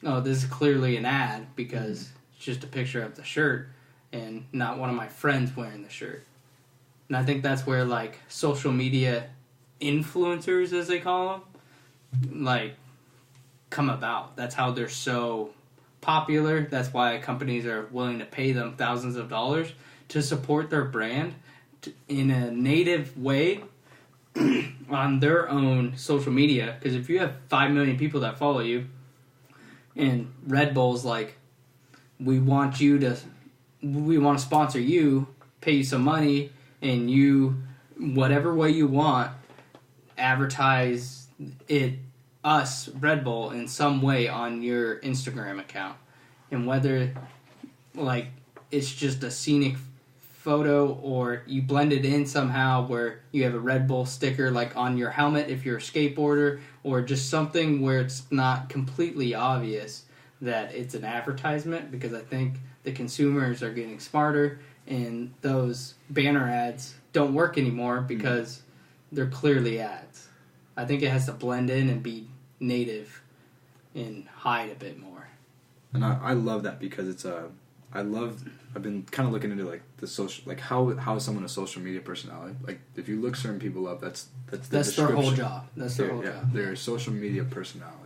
oh, this is clearly an ad, because it's just a picture of the shirt and not one of my friends wearing the shirt. And I think that's where social media influencers, as they call them, come about. That's how they're so popular. That's why companies are willing to pay them thousands of dollars to support their brand in a native way on their own social media. Because if you have 5 million people that follow you, and Red Bull's we want to sponsor you, pay you some money, and you, whatever way you want, advertise us, Red Bull, in some way on your Instagram account. And whether, it's just a scenic photo, or you blend it in somehow where you have a Red Bull sticker on your helmet if you're a skateboarder, or just something where it's not completely obvious that it's an advertisement, because I think the consumers are getting smarter, and those banner ads don't work anymore because they're clearly ads. I think it has to blend in and be native and hide a bit more. And I love that because it's I've been kind of looking into like the social, like how is someone a social media personality? Like if you look certain people up, that's their whole job. That's their whole job. They're a social media personality.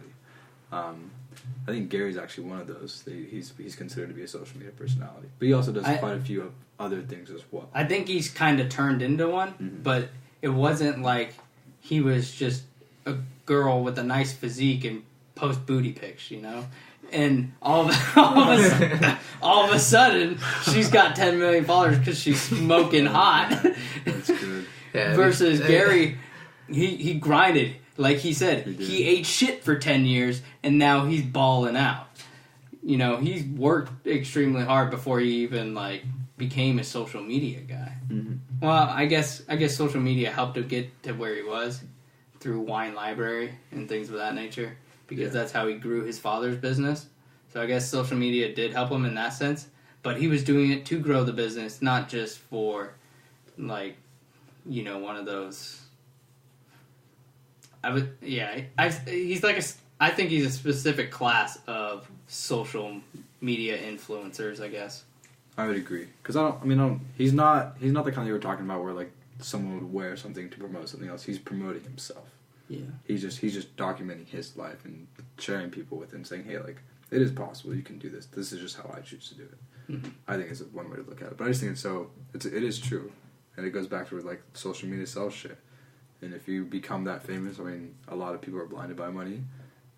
I think Gary's actually one of those. He's considered to be a social media personality, but he also does quite a few other things as well. I think he's kind of turned into one, but it wasn't like he was just a girl with a nice physique and post booty pics, you know. And all of a sudden, she's got 10 million followers because she's smoking hot. That's good. Yeah, Versus Gary, he grinded. Like he said, he ate shit for 10 years, and now he's balling out. You know, he's worked extremely hard before he even, like, became a social media guy. Mm-hmm. Well, I guess social media helped him get to where he was through Wine Library and things of that nature, because that's how he grew his father's business. So I guess social media did help him in that sense, but he was doing it to grow the business, not just for, like, you know, one of those... he's like I think he's a specific class of social media influencers, I guess. I would agree, because he's not the kind you were talking about where like someone would wear something to promote something else. He's promoting himself. Yeah. He's just documenting his life and sharing people with it and saying, hey, like, it is possible, you can do this. This is just how I choose to do it. Mm-hmm. I think it's one way to look at it. But I just think it is true. And it goes back to like social media sells shit. And if you become that famous, I mean, a lot of people are blinded by money.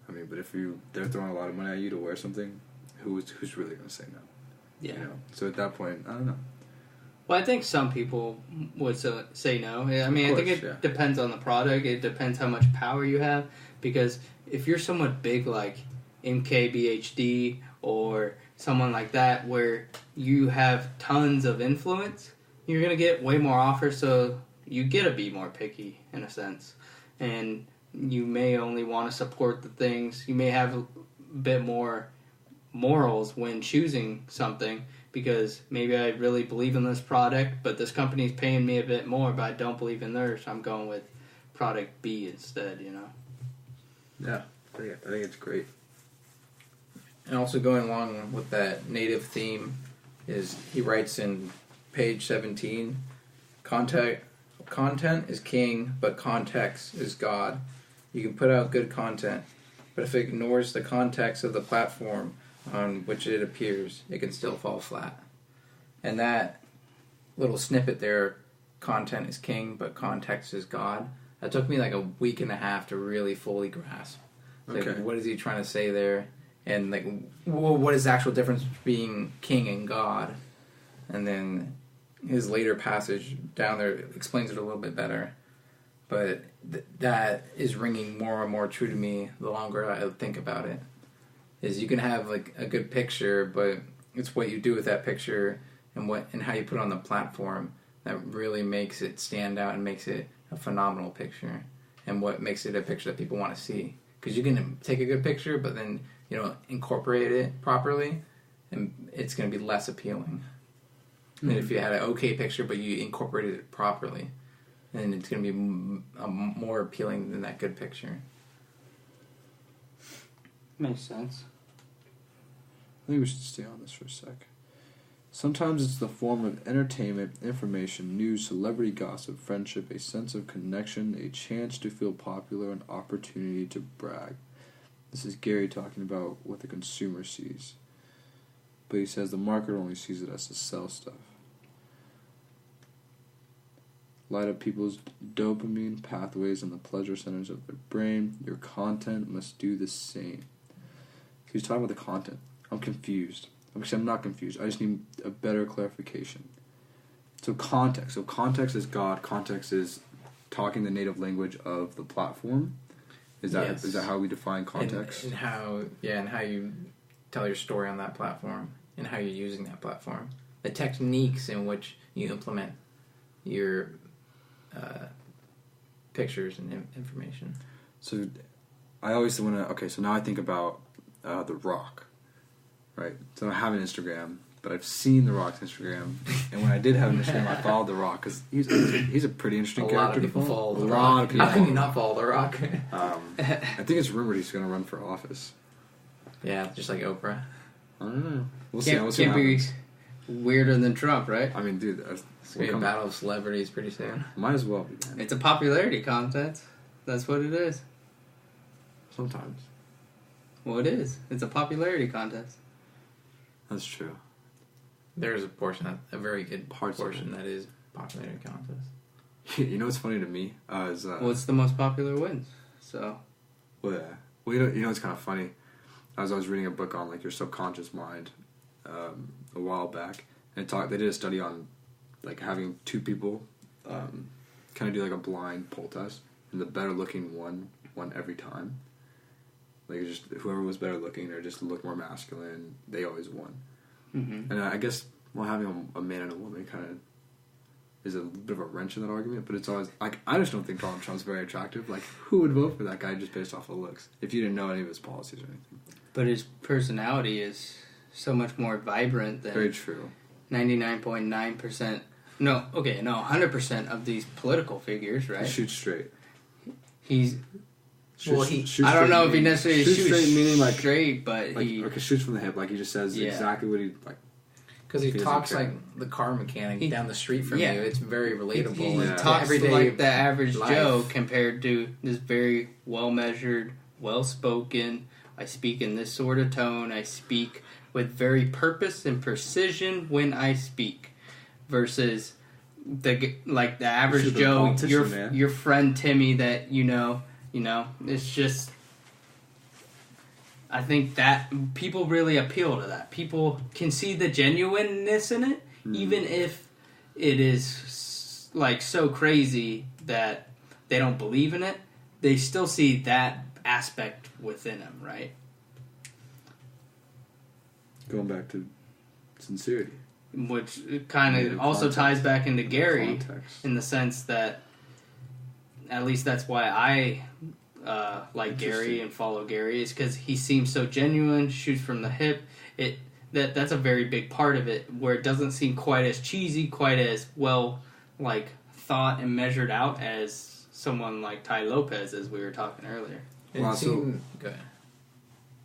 I mean, but if they're throwing a lot of money at you to wear something, who's really going to say no? Yeah. You know? So at that point, I don't know. Well, I think some people would say no. I mean, I think it depends on the product. It depends how much power you have. Because if you're somewhat big like MKBHD or someone like that where you have tons of influence, you're going to get way more offers, so you get to be more picky in a sense. And you may only want to support the things. You may have a bit more morals when choosing something, because maybe I really believe in this product, but this company's paying me a bit more, but I don't believe in theirs. I'm going with product B instead, you know? Yeah, I think it's great. And also going along with that native theme is he writes in page 17, content is king, but context is God. You can put out good content, but if it ignores the context of the platform on which it appears, it can still fall flat. And that little snippet there, content is king, but context is God, that took me like a week and a half to really fully grasp. Like, what is he trying to say there? And like, what is the actual difference between king and God? And then his later passage down there explains it a little bit better. But that is ringing more and more true to me the longer I think about it. Is you can have like a good picture, but it's what you do with that picture and how you put it on the platform that really makes it stand out and makes it a phenomenal picture, and what makes it a picture that people want to see. Because you can take a good picture, but then incorporate it properly, and it's going to be less appealing. And if you had an okay picture, but you incorporated it properly, then it's going to be more appealing than that good picture. Makes sense. I think we should stay on this for a sec. Sometimes it's the form of entertainment, information, news, celebrity gossip, friendship, a sense of connection, a chance to feel popular, an opportunity to brag. This is Gary talking about what the consumer sees. But he says the market only sees it as to sell stuff. Light up people's dopamine pathways in the pleasure centers of their brain. Your content must do the same. So he's talking about the content. I'm confused. Actually, I'm not confused. I just need a better clarification. So context. So context is God. Context is talking the native language of the platform. Is that how we define context? And how you tell your story on that platform and how you're using that platform. The techniques in which you implement your pictures and information. So I always want to... Okay, so now I think about The Rock. Right, so I have an Instagram. but I've seen The Rock's Instagram, and when I did have an Instagram, I followed The Rock because he's a pretty interesting character. A lot of people follow The A Rock. lot of people. How can you not follow The Rock? I think it's rumored he's going to run for office. Yeah, just like Oprah. I don't know. We'll see. Can't be weirder than Trump, right? I mean, dude, It's going to be a battle of celebrities pretty soon. Might as well be. Man. It's a popularity contest. That's what it is. Sometimes. Well, it is. It's a popularity contest. That's true. There's a very good portion that is popularity contest. You know what's funny to me? Is What's the most popular wins? So. Well, yeah. Well, you know what's kind of funny? I was reading a book on like your subconscious mind a while back, and they did a study on like having two people kind of do like a blind poll test, and the better looking one won every time. Like just whoever was better looking or just looked more masculine, they always won. Mm-hmm. And I guess having a man and a woman kind of is a bit of a wrench in that argument, but it's always like I just don't think Donald Trump's very attractive. Like who would vote for that guy just based off of looks if you didn't know any of his policies or anything? But his personality is so much more vibrant than very true. 99.9%. No, 100% of these political figures, right? He shoots straight. He's. Shoots I don't know if he necessarily shoots straight, meaning like straight, but like, he shoots from the hip. Like he just says exactly what he like. Because he talks like the car mechanic down the street from you. It's very relatable. He talks like the average Joe compared to this very well measured, well spoken. I speak in this sort of tone. I speak with very purpose and precision when I speak, versus the average Joe, your friend Timmy that you know. It's just. I think that people really appeal to that. People can see the genuineness in it, even if it is like so crazy that they don't believe in it. They still see that aspect within them, right? Going back to sincerity, which kind of also ties back into Gary in the sense that, at least that's why I like Gary and follow Gary, is because he seems so genuine, shoots from the hip. That's a very big part of it, where it doesn't seem quite as cheesy, quite as well thought and measured out as someone like Ty Lopez, as we were talking earlier. Go ahead.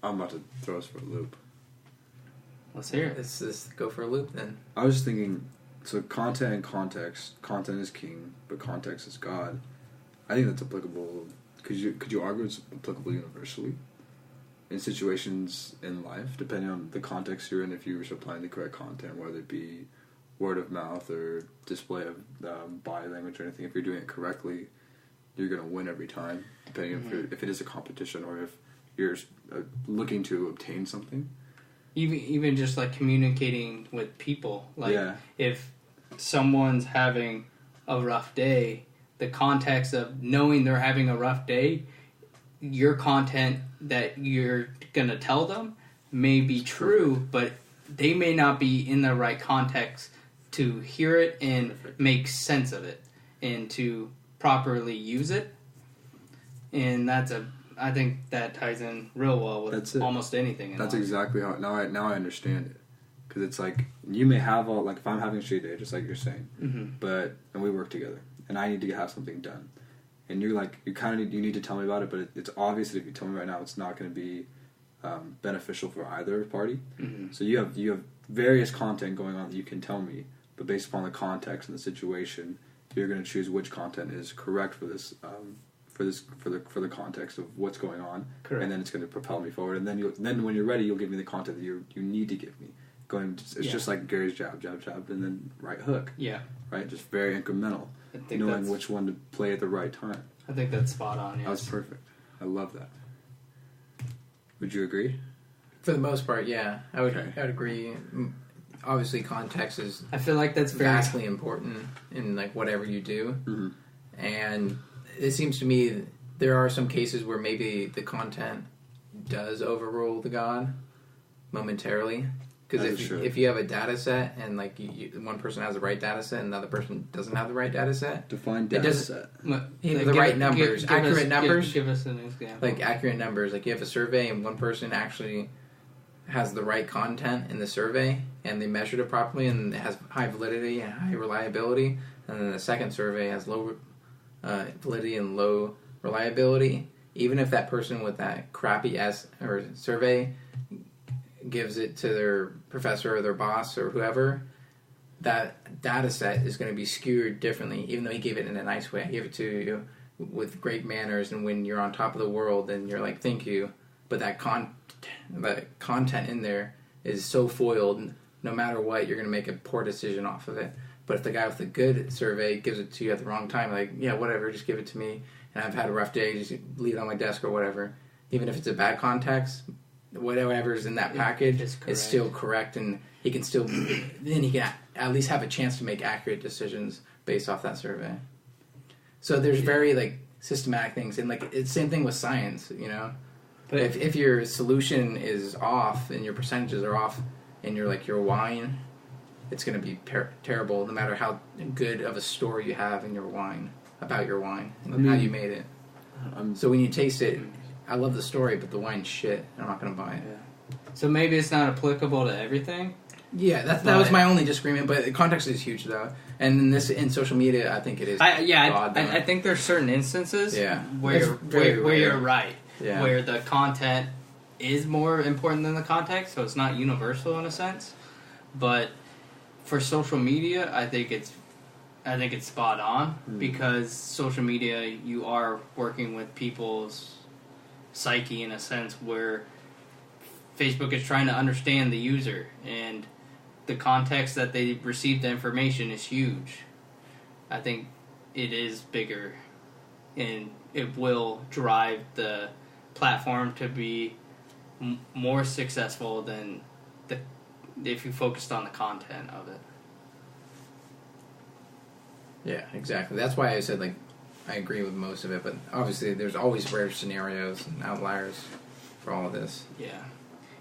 I'm about to throw us for a loop. Let's hear it. Let's go for a loop then. I was just thinking, so content and context. Content is king, but context is God. I think that's applicable. Could you argue it's applicable universally in situations in life, depending on the context you're in? If you're supplying the correct content, whether it be word of mouth or display of body language or anything, if you're doing it correctly, you're going to win every time. Depending on if it is a competition or if you're looking to obtain something. Even just like communicating with people, if someone's having a rough day, the context of knowing they're having a rough day, your content that you're going to tell them may be true, but they may not be in the right context to hear it and make sense of it and to properly use it. And I think that ties in real well with almost anything. That's exactly how. Now I understand it, because it's like you may have if I'm having a shitty day, just like you're saying, and we work together, and I need to have something done, and you're like you need to tell me about it, but it's obvious that if you tell me right now, it's not going to be beneficial for either party. Mm-hmm. So you have various content going on that you can tell me, but based upon the context and the situation, you're going to choose which content is correct for this. For the context of what's going on, correct. And then it's going to propel me forward. And then when you're ready, you'll give me the content that you need to give me. It's just like Gary's jab, and then right hook. Yeah, right. Just very incremental, knowing which one to play at the right time. I think that's spot on. Yes. That was perfect. I love that. Would you agree? For the most part, yeah, I would. Okay. I would agree. Obviously, context is. I feel like that's vastly important in whatever you do, and. It seems to me there are some cases where maybe the content does overrule the God momentarily. Because if you have a data set and one person has the right data set and the other person doesn't have the right data set, define data set. The right numbers, accurate numbers. Give us an example. Accurate numbers. You have a survey and one person actually has the right content in the survey and they measured it properly and it has high validity and high reliability, and then the second survey has low validity and low reliability, even if that person with that crappy survey gives it to their professor or their boss or whoever, that data set is going to be skewed differently, even though he gave it in a nice way. I gave it to you with great manners, and when you're on top of the world, and you're like, thank you. But that content in there is so foiled, no matter what, you're going to make a poor decision off of it. But if the guy with the good survey gives it to you at the wrong time, like, yeah, whatever, just give it to me, and I've had a rough day, just leave it on my desk or whatever. Even if it's a bad context, whatever's in that package is still correct, and he can still, then he can at least have a chance to make accurate decisions based off that survey. So there's very, like, systematic things, and, like, it's the same thing with science, you know? But if your solution is off and your percentages are off and you're like your wine, it's going to be terrible no matter how good of a story you have in your wine, about your wine and how you made it. So when you taste it, I love the story, but the wine's shit. I'm not going to buy it. Yeah. So maybe it's not applicable to everything? Yeah, that was my only disagreement, but the context is huge, though. And in social media, I think it is. I think there's certain instances where you're right. Yeah. Where the content is more important than the context, so it's not universal in a sense. But for social media, I think it's spot on because social media, you are working with people's psyche in a sense where Facebook is trying to understand the user, and the context that they receive the information is huge. I think it is bigger, and it will drive the platform to be more successful than if you focused on the content of it. Yeah, exactly. That's why I said, like, I agree with most of it, but obviously there's always rare scenarios and outliers for all of this. Yeah.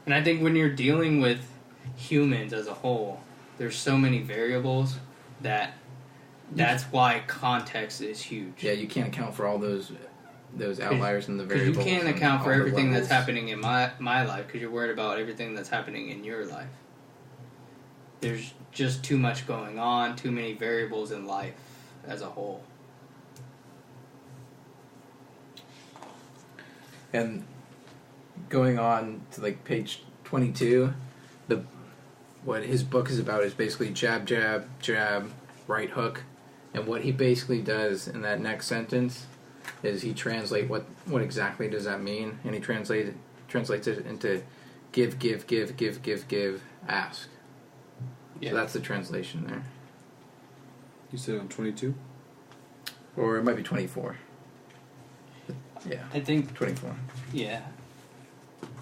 And I think when you're dealing with humans as a whole, there's so many variables that's why context is huge. Yeah, you can't account for all those outliers and the variables. Because you can't account for everything that's happening in my life because you're worried about everything that's happening in your life. There's just too much going on, too many variables in life as a whole. And going on to, like, page 22, what his book is about is basically jab, jab, jab, right hook. And what he basically does in that next sentence is he translate what exactly does that mean, and he translates it into give, give, give, give, give, give, ask. Yeah. So that's the translation there. You said on 22? Or it might be 24. Yeah. I think 24. Yeah.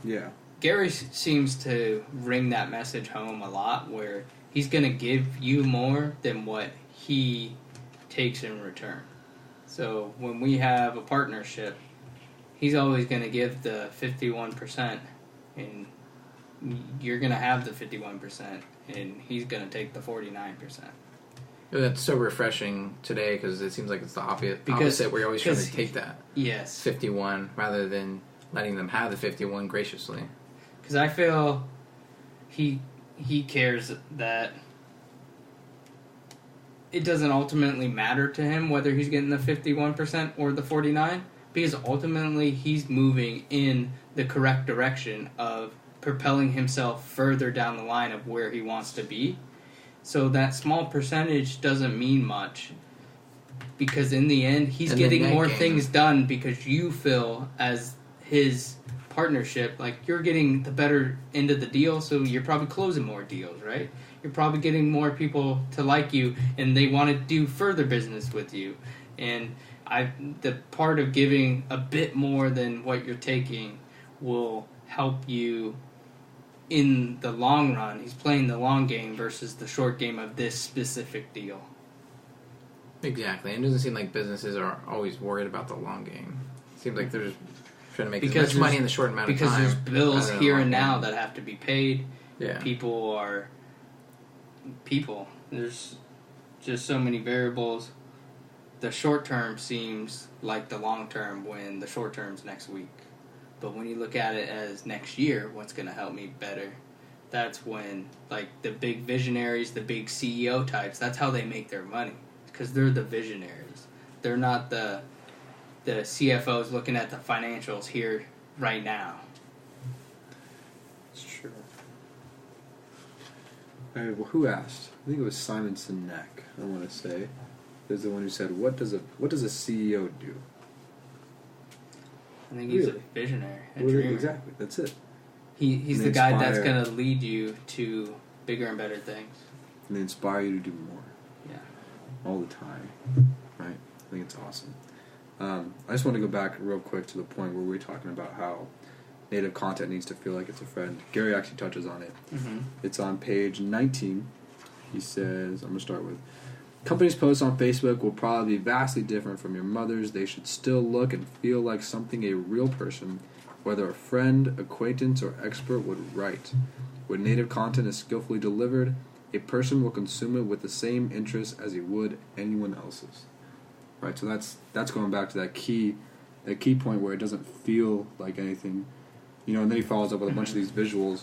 Yeah. Gary seems to ring that message home a lot, where he's going to give you more than what he takes in return. So when we have a partnership, he's always going to give the 51%, and you're going to have the 51%, and he's going to take the 49%. That's so refreshing today because it seems like it's the opposite. We're always trying to take that 51 rather than letting them have the 51 graciously. Because I feel he cares that it doesn't ultimately matter to him whether he's getting the 51% or the 49%, because ultimately he's moving in the correct direction of propelling himself further down the line of where he wants to be. So that small percentage doesn't mean much, because in the end he's getting more things done because you feel as his partnership like you're getting the better end of the deal, so you're probably closing more deals, right? You're probably getting more people to like you and they want to do further business with you. And the part of giving a bit more than what you're taking will help you in the long run. He's playing the long game versus the short game of this specific deal. Exactly. And it doesn't seem like businesses are always worried about the long game. It seems like they're just trying to make as much money in the short amount of time. Because there's bills here and now that have to be paid. Yeah. People. There's just so many variables. The short term seems like the long term when the short term's next week But when you look at it as next year, what's going to help me better? That's when, like, the big visionaries, the big CEO types, that's how they make their money. Because they're the visionaries. They're not the CFOs looking at the financials here right now. It's true. All right, well, who asked? I think it was Simon Sinek, I want to say. There's the one who said, what does a CEO do? I think he's a visionary, a Really? dreamer. Exactly, that's it. He's And the guy that's inspire. going to lead you to bigger and better things. And they inspire you to do more. Yeah. All the time. Right? I think it's awesome. I just want to go back real quick to the point where we were talking about how native content needs to feel like it's a friend. Gary actually touches on it. Mm-hmm. It's on page 19. He says, I'm going to start with, companies' posts on Facebook will probably be vastly different from your mother's. They should still look and feel like something a real person, whether a friend, acquaintance, or expert, would write. When native content is skillfully delivered, a person will consume it with the same interest as he would anyone else's. Right, so that's going back to that key point where it doesn't feel like anything, you know. And then he follows up with a bunch of these visuals,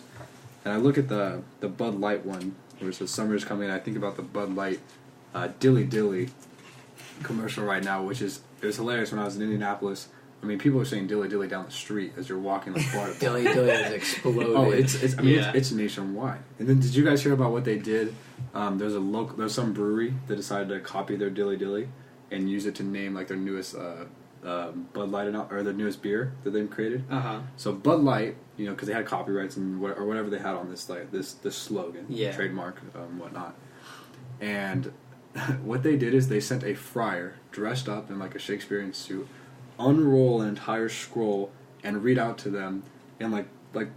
and I look at the Bud Light one where it says summer's coming. And I think about the Bud Light Dilly Dilly commercial right now, it was hilarious when I was in Indianapolis. I mean, people are saying Dilly Dilly down the street as you're walking like bar to bar. Dilly Dilly has exploded. Oh, it's nationwide. And then did you guys hear about what they there's some brewery that decided to copy their Dilly Dilly and use it to name like their newest Bud Light or their newest beer that they've created. So Bud Light, you know, because they had copyrights and or whatever they had on this this slogan, trademark, whatnot. And what they did is they sent a friar dressed up in like a Shakespearean suit unroll an entire scroll and read out to them in like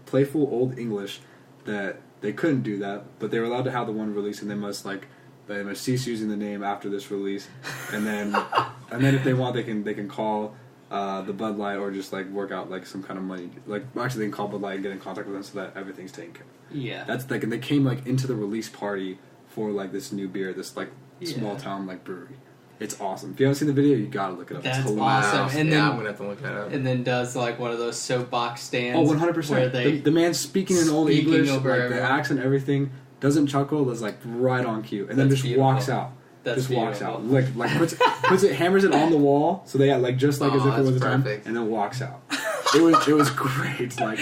playful old English that they couldn't do that, but they were allowed to have the one release, and they must cease using the name after this release, and then if they want, they can call the Bud Light or just like work out like some kind of money. Like actually, they can call Bud Light and get in contact with them so that everything's taken care of. Yeah, that's like, and they came like into the release party for like this new beer, this like small town like brewery. It's awesome. If you haven't seen the video, you gotta look it up. That's it's hilarious. awesome. And I'm gonna have to look that up. And then does like one of those soapbox stands. Oh, 100%. The man speaking in old English, like the accent, everything, doesn't chuckle, is like right on cue, and then just walks out. Walks out, like puts it, hammers it on the wall, so they got like just like as if it was a time, and then walks out. It was great. Like,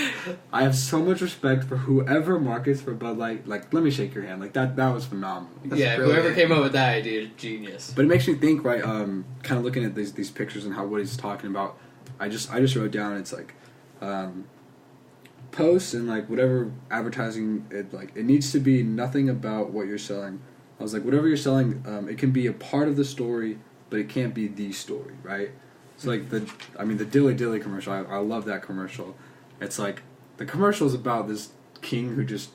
I have so much respect for whoever markets for Bud Light. Like, let me shake your hand. Like that was phenomenal. Whoever came up with that idea is genius. But it makes me think, right? Kind of looking at these pictures and how what he's talking about. I just wrote down. It's like posts and like whatever advertising. It needs to be nothing about what you're selling. I was like, whatever you're selling, it can be a part of the story, but it can't be the story, right? It's like the Dilly Dilly commercial. I love that commercial. It's like the commercial is about this king who just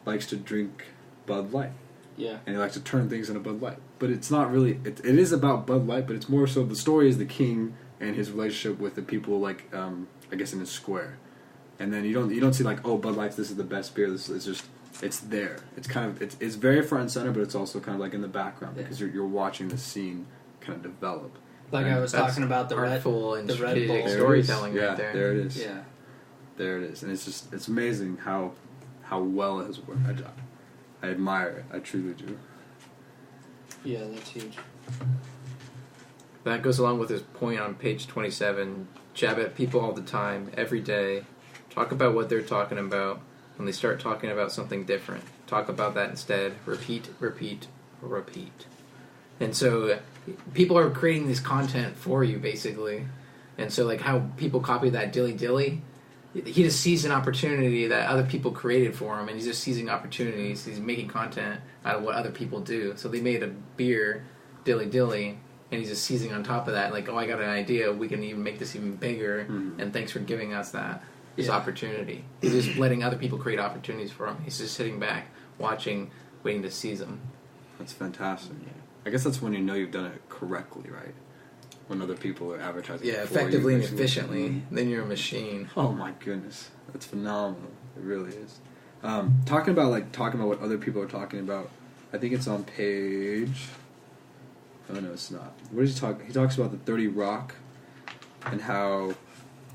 likes to drink Bud Light. Yeah. And he likes to turn things into Bud Light. But it's not really. It is about Bud Light, but it's more so the story is the king and his relationship with the people, like I guess in his square. And then you don't see like, oh, Bud Light's this is the best beer. This is just. It's there. It's kind of it's very front and center, but it's also kind of like in the background because you're watching the scene kind of develop. Like I was talking about the artful and Red Bull storytelling right there. There it is. Yeah, there it is, and it's amazing how well it has worked. I admire it. I truly do. Yeah, that's huge. That goes along with his point on page 27. Jab at people all the time, every day. Talk about what they're talking about. When they start talking about something different, talk about that instead. Repeat, repeat, repeat. And so people are creating this content for you, basically. And so like how people copy that Dilly Dilly, he just sees an opportunity that other people created for him, and he's just seizing opportunities. He's making content out of what other people do. So they made a beer, Dilly Dilly, and he's just seizing on top of that. Like, oh, I got an idea. We can even make this even bigger, and thanks for giving us that. His opportunity. He's just letting other people create opportunities for him. He's just sitting back, watching, waiting to seize them. That's fantastic. Yeah. I guess that's when you know you've done it correctly, right? When other people are advertising. Yeah, effectively and efficiently. Then you're a machine. Oh my goodness, that's phenomenal. It really is. Talking about what other people are talking about. I think it's on page. Oh no, it's not. What does he talk? He talks about the 30 Rock and how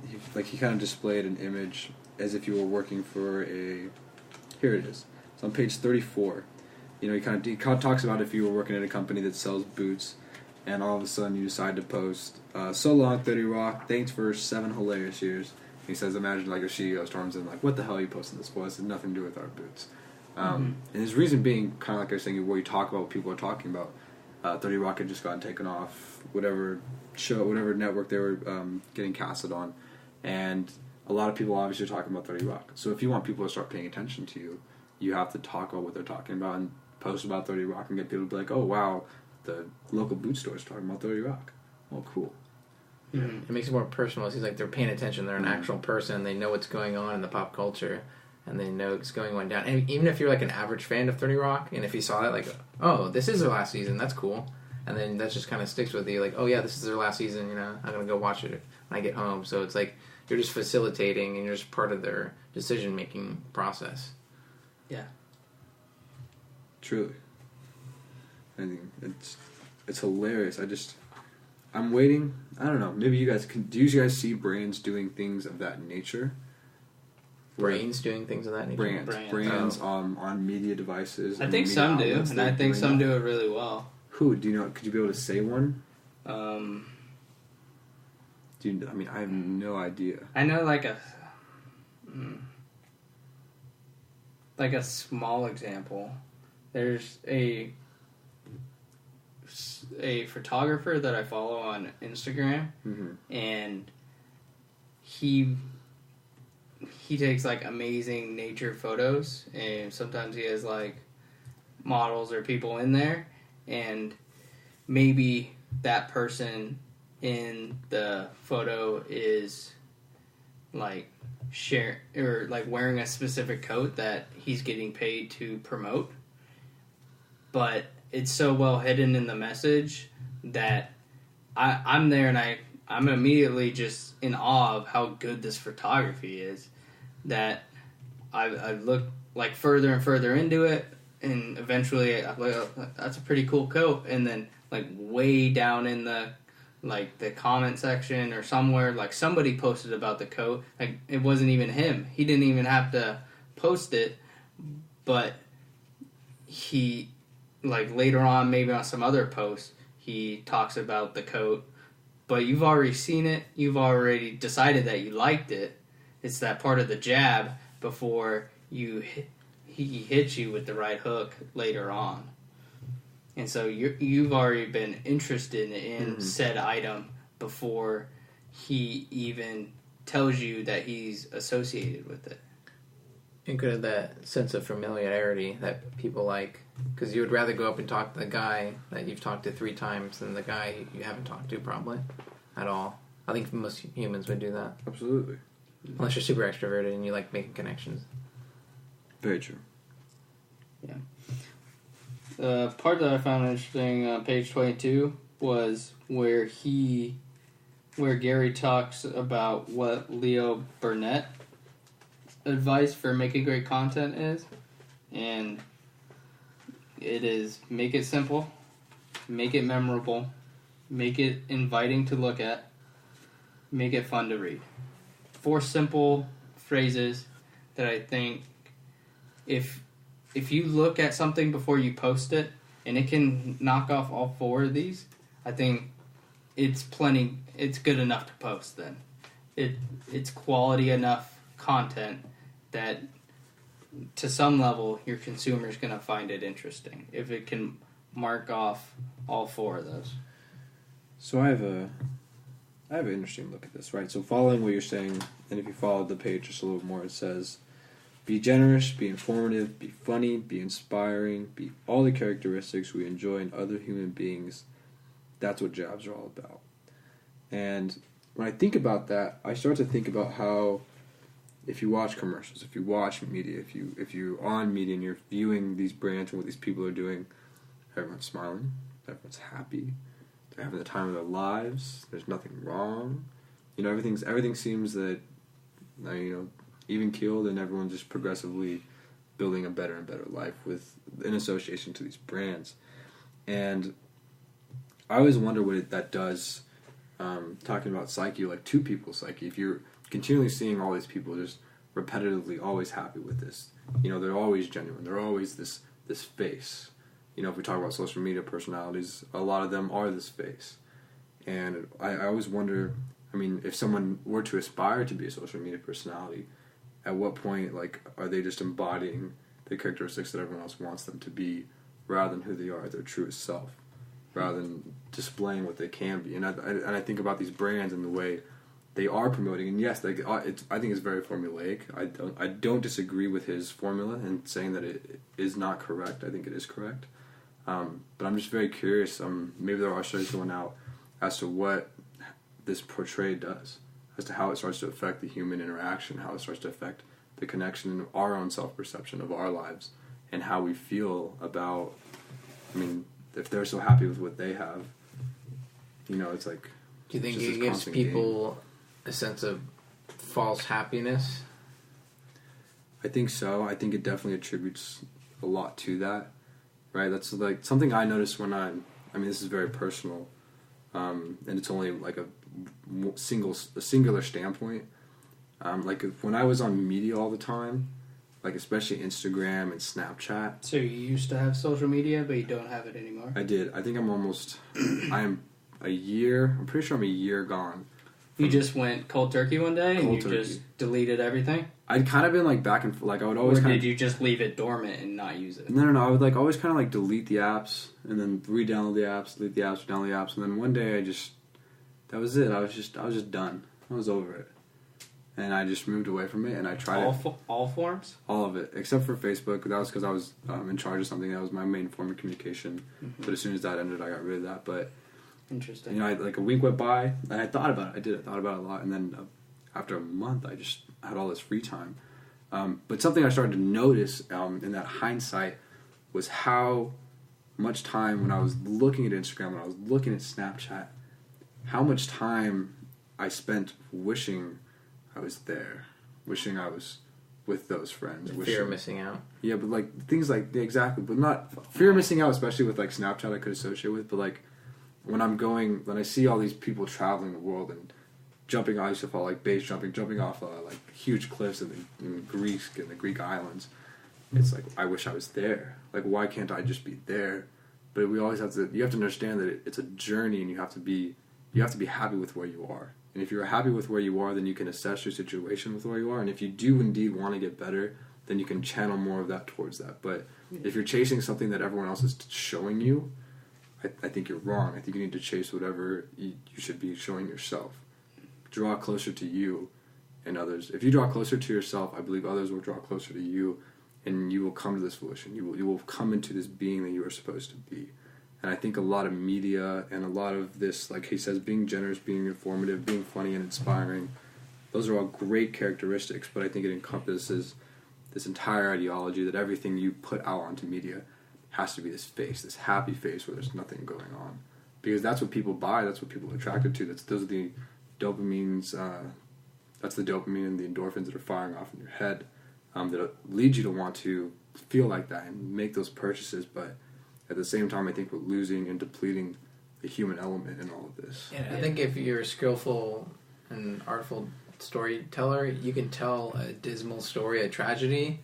he kind of displayed an image as if you were working for here it is. It's on page 34. He kind of talks about if you were working at a company that sells boots, and all of a sudden you decide to post, so long 30 Rock, thanks for 7 hilarious years. He says, imagine like a CEO storms in, like, what the hell are you posting this for? This has nothing to do with our boots. And his reason being, kind of like I was saying, where you talk about what people are talking about. 30 Rock had just gotten taken off whatever network they were getting casted on, and a lot of people obviously are talking about 30 Rock. So if you want people to start paying attention to you, you have to talk about what they're talking about and post about 30 Rock and get people to be like, oh wow, the local boot store is talking about 30 Rock. Oh, cool. Yeah. It makes it more personal. It seems like they're paying attention. They're an actual person. They know what's going on in the pop culture, and they know it's going on down. And even if you're like an average fan of 30 Rock, and if you saw that, like, oh, this is their last season, that's cool. And then that just kind of sticks with you. Like, oh yeah, this is their last season. I'm gonna go watch it when I get home. So it's like you're just facilitating, and you're just part of their decision making process. Yeah. Truly. I think it's hilarious. I'm waiting. I don't know. Maybe you guys do you guys see brands doing things of that nature? Brains doing things of that nature? Brands on media devices. I think some do, and I think some do it really well. Who? Do you know? Could you be able to say one? I have no idea. I know like a small example. There's a photographer that I follow on Instagram, and he takes like amazing nature photos, and sometimes he has like models or people in there, and maybe that person in the photo is like wearing a specific coat that he's getting paid to promote, but it's so well hidden in the message that I'm there, and I'm immediately just in awe of how good this photography is, that I look like further and further into it, and eventually I'm like, oh, that's a pretty cool coat, and then like way down in the comment section or somewhere, like somebody posted about the coat, like it wasn't even him, he didn't even have to post it, but he, like later on, maybe on some other post, he talks about the coat, but you've already seen it, you've already decided that you liked it. It's that part of the jab before he hits you with the right hook later on. And so you've already been interested in said item before he even tells you that he's associated with it. And could have that sense of familiarity that people like, because you would rather go up and talk to the guy that you've talked to 3 times than the guy you haven't talked to probably at all. I think most humans would do that. Absolutely. Unless you're super extroverted and you like making connections. Very true. Yeah. The part that I found interesting on page 22 was where Gary talks about what Leo Burnett advice for making great content is, and it is make it simple, make it memorable, make it inviting to look at, make it fun to read. 4 simple phrases that I think if you look at something before you post it and it can knock off all 4 of these, I think it's good enough to post then. It's quality enough content that to some level your consumer's going to find it interesting if it can mark off all 4 of those. So I have an interesting look at this, right? So following what you're saying, and if you follow the page just a little more, it says, be generous, be informative, be funny, be inspiring, be all the characteristics we enjoy in other human beings. That's what jabs are all about. And when I think about that, I start to think about how if you watch commercials, if you watch media, if you're on media and you're viewing these brands and what these people are doing, everyone's smiling, everyone's happy, they're having the time of their lives, there's nothing wrong. Everything seems that, even keeled, and everyone's just progressively building a better and better life in association to these brands. And I always wonder what that does talking about psyche, like two people's psyche. If you're continually seeing all these people just repetitively always happy with this, they're always genuine. They're always this face. If we talk about social media personalities, a lot of them are this face. And I always wonder, if someone were to aspire to be a social media personality, at what point, are they just embodying the characteristics that everyone else wants them to be, rather than who they are, their truest self, rather than displaying what they can be? And I think about these brands and the way they are promoting, and yes, I think it's very formulaic. I don't disagree with his formula and saying that it is not correct. I think it is correct. But I'm just very curious. Maybe there are studies going out as to what this portrayed does, as to how it starts to affect the human interaction, how it starts to affect the connection of our own self-perception of our lives, and how we feel about, if they're so happy with what they have, it's like... Do you think it gives people a sense of false happiness? I think so. I think it definitely attributes a lot to that, right? That's like something I noticed when this is very personal, and it's only like a singular standpoint. When I was on media all the time, especially Instagram and Snapchat. So you used to have social media, but you don't have it anymore? I did. I think I'm a year gone. You just went cold turkey one day and just deleted everything? I'd kind of been back and forth. I would always. Or did you just leave it dormant and not use it? No. I would always kind of delete the apps and then re-download the apps, delete the apps, re-download the apps, and then one day that was it. I was just done. I was over it, and I just moved away from it. And I tried all forms. All of it except for Facebook. That was because I was in charge of something. That was my main form of communication. Mm-hmm. But as soon as that ended, I got rid of that. But interesting. A week went by, and I thought about it. I thought about it a lot, and then after a month, I just had all this free time. But something I started to notice in that hindsight was how much time, when I was looking at Instagram, when I was looking at Snapchat, how much time I spent wishing I was there, wishing I was with those friends. Fear of missing out. Yeah, but things exactly, but not fear of missing out, especially with Snapchat I could associate with, but when I see all these people traveling the world and jumping, I used to fall base jumping off huge cliffs in Greece and the Greek islands. It's I wish I was there. Why can't I just be there? But we always you have to understand that it's a journey, and you have to be happy with where you are. And if you're happy with where you are, then you can assess your situation with where you are. And if you do indeed want to get better, then you can channel more of that towards that. But if you're chasing something that everyone else is showing you, I think you're wrong. I think you need to chase whatever you should be showing yourself. Draw closer to you and others. If you draw closer to yourself, I believe others will draw closer to you, and you will come to this volition. You will come into this being that you are supposed to be. And I think a lot of media and a lot of this, like he says, being generous, being informative, being funny and inspiring, those are all great characteristics, but I think it encompasses this entire ideology that everything you put out onto media has to be this face, this happy face where there's nothing going on. Because that's what people buy, that's what people are attracted to, those are the dopamines, that's the dopamine and the endorphins that are firing off in your head that lead you to want to feel like that and make those purchases, but at the same time I think we're losing and depleting the human element in all of this. Yeah, I think if you're a skillful and artful storyteller, you can tell a dismal story, a tragedy,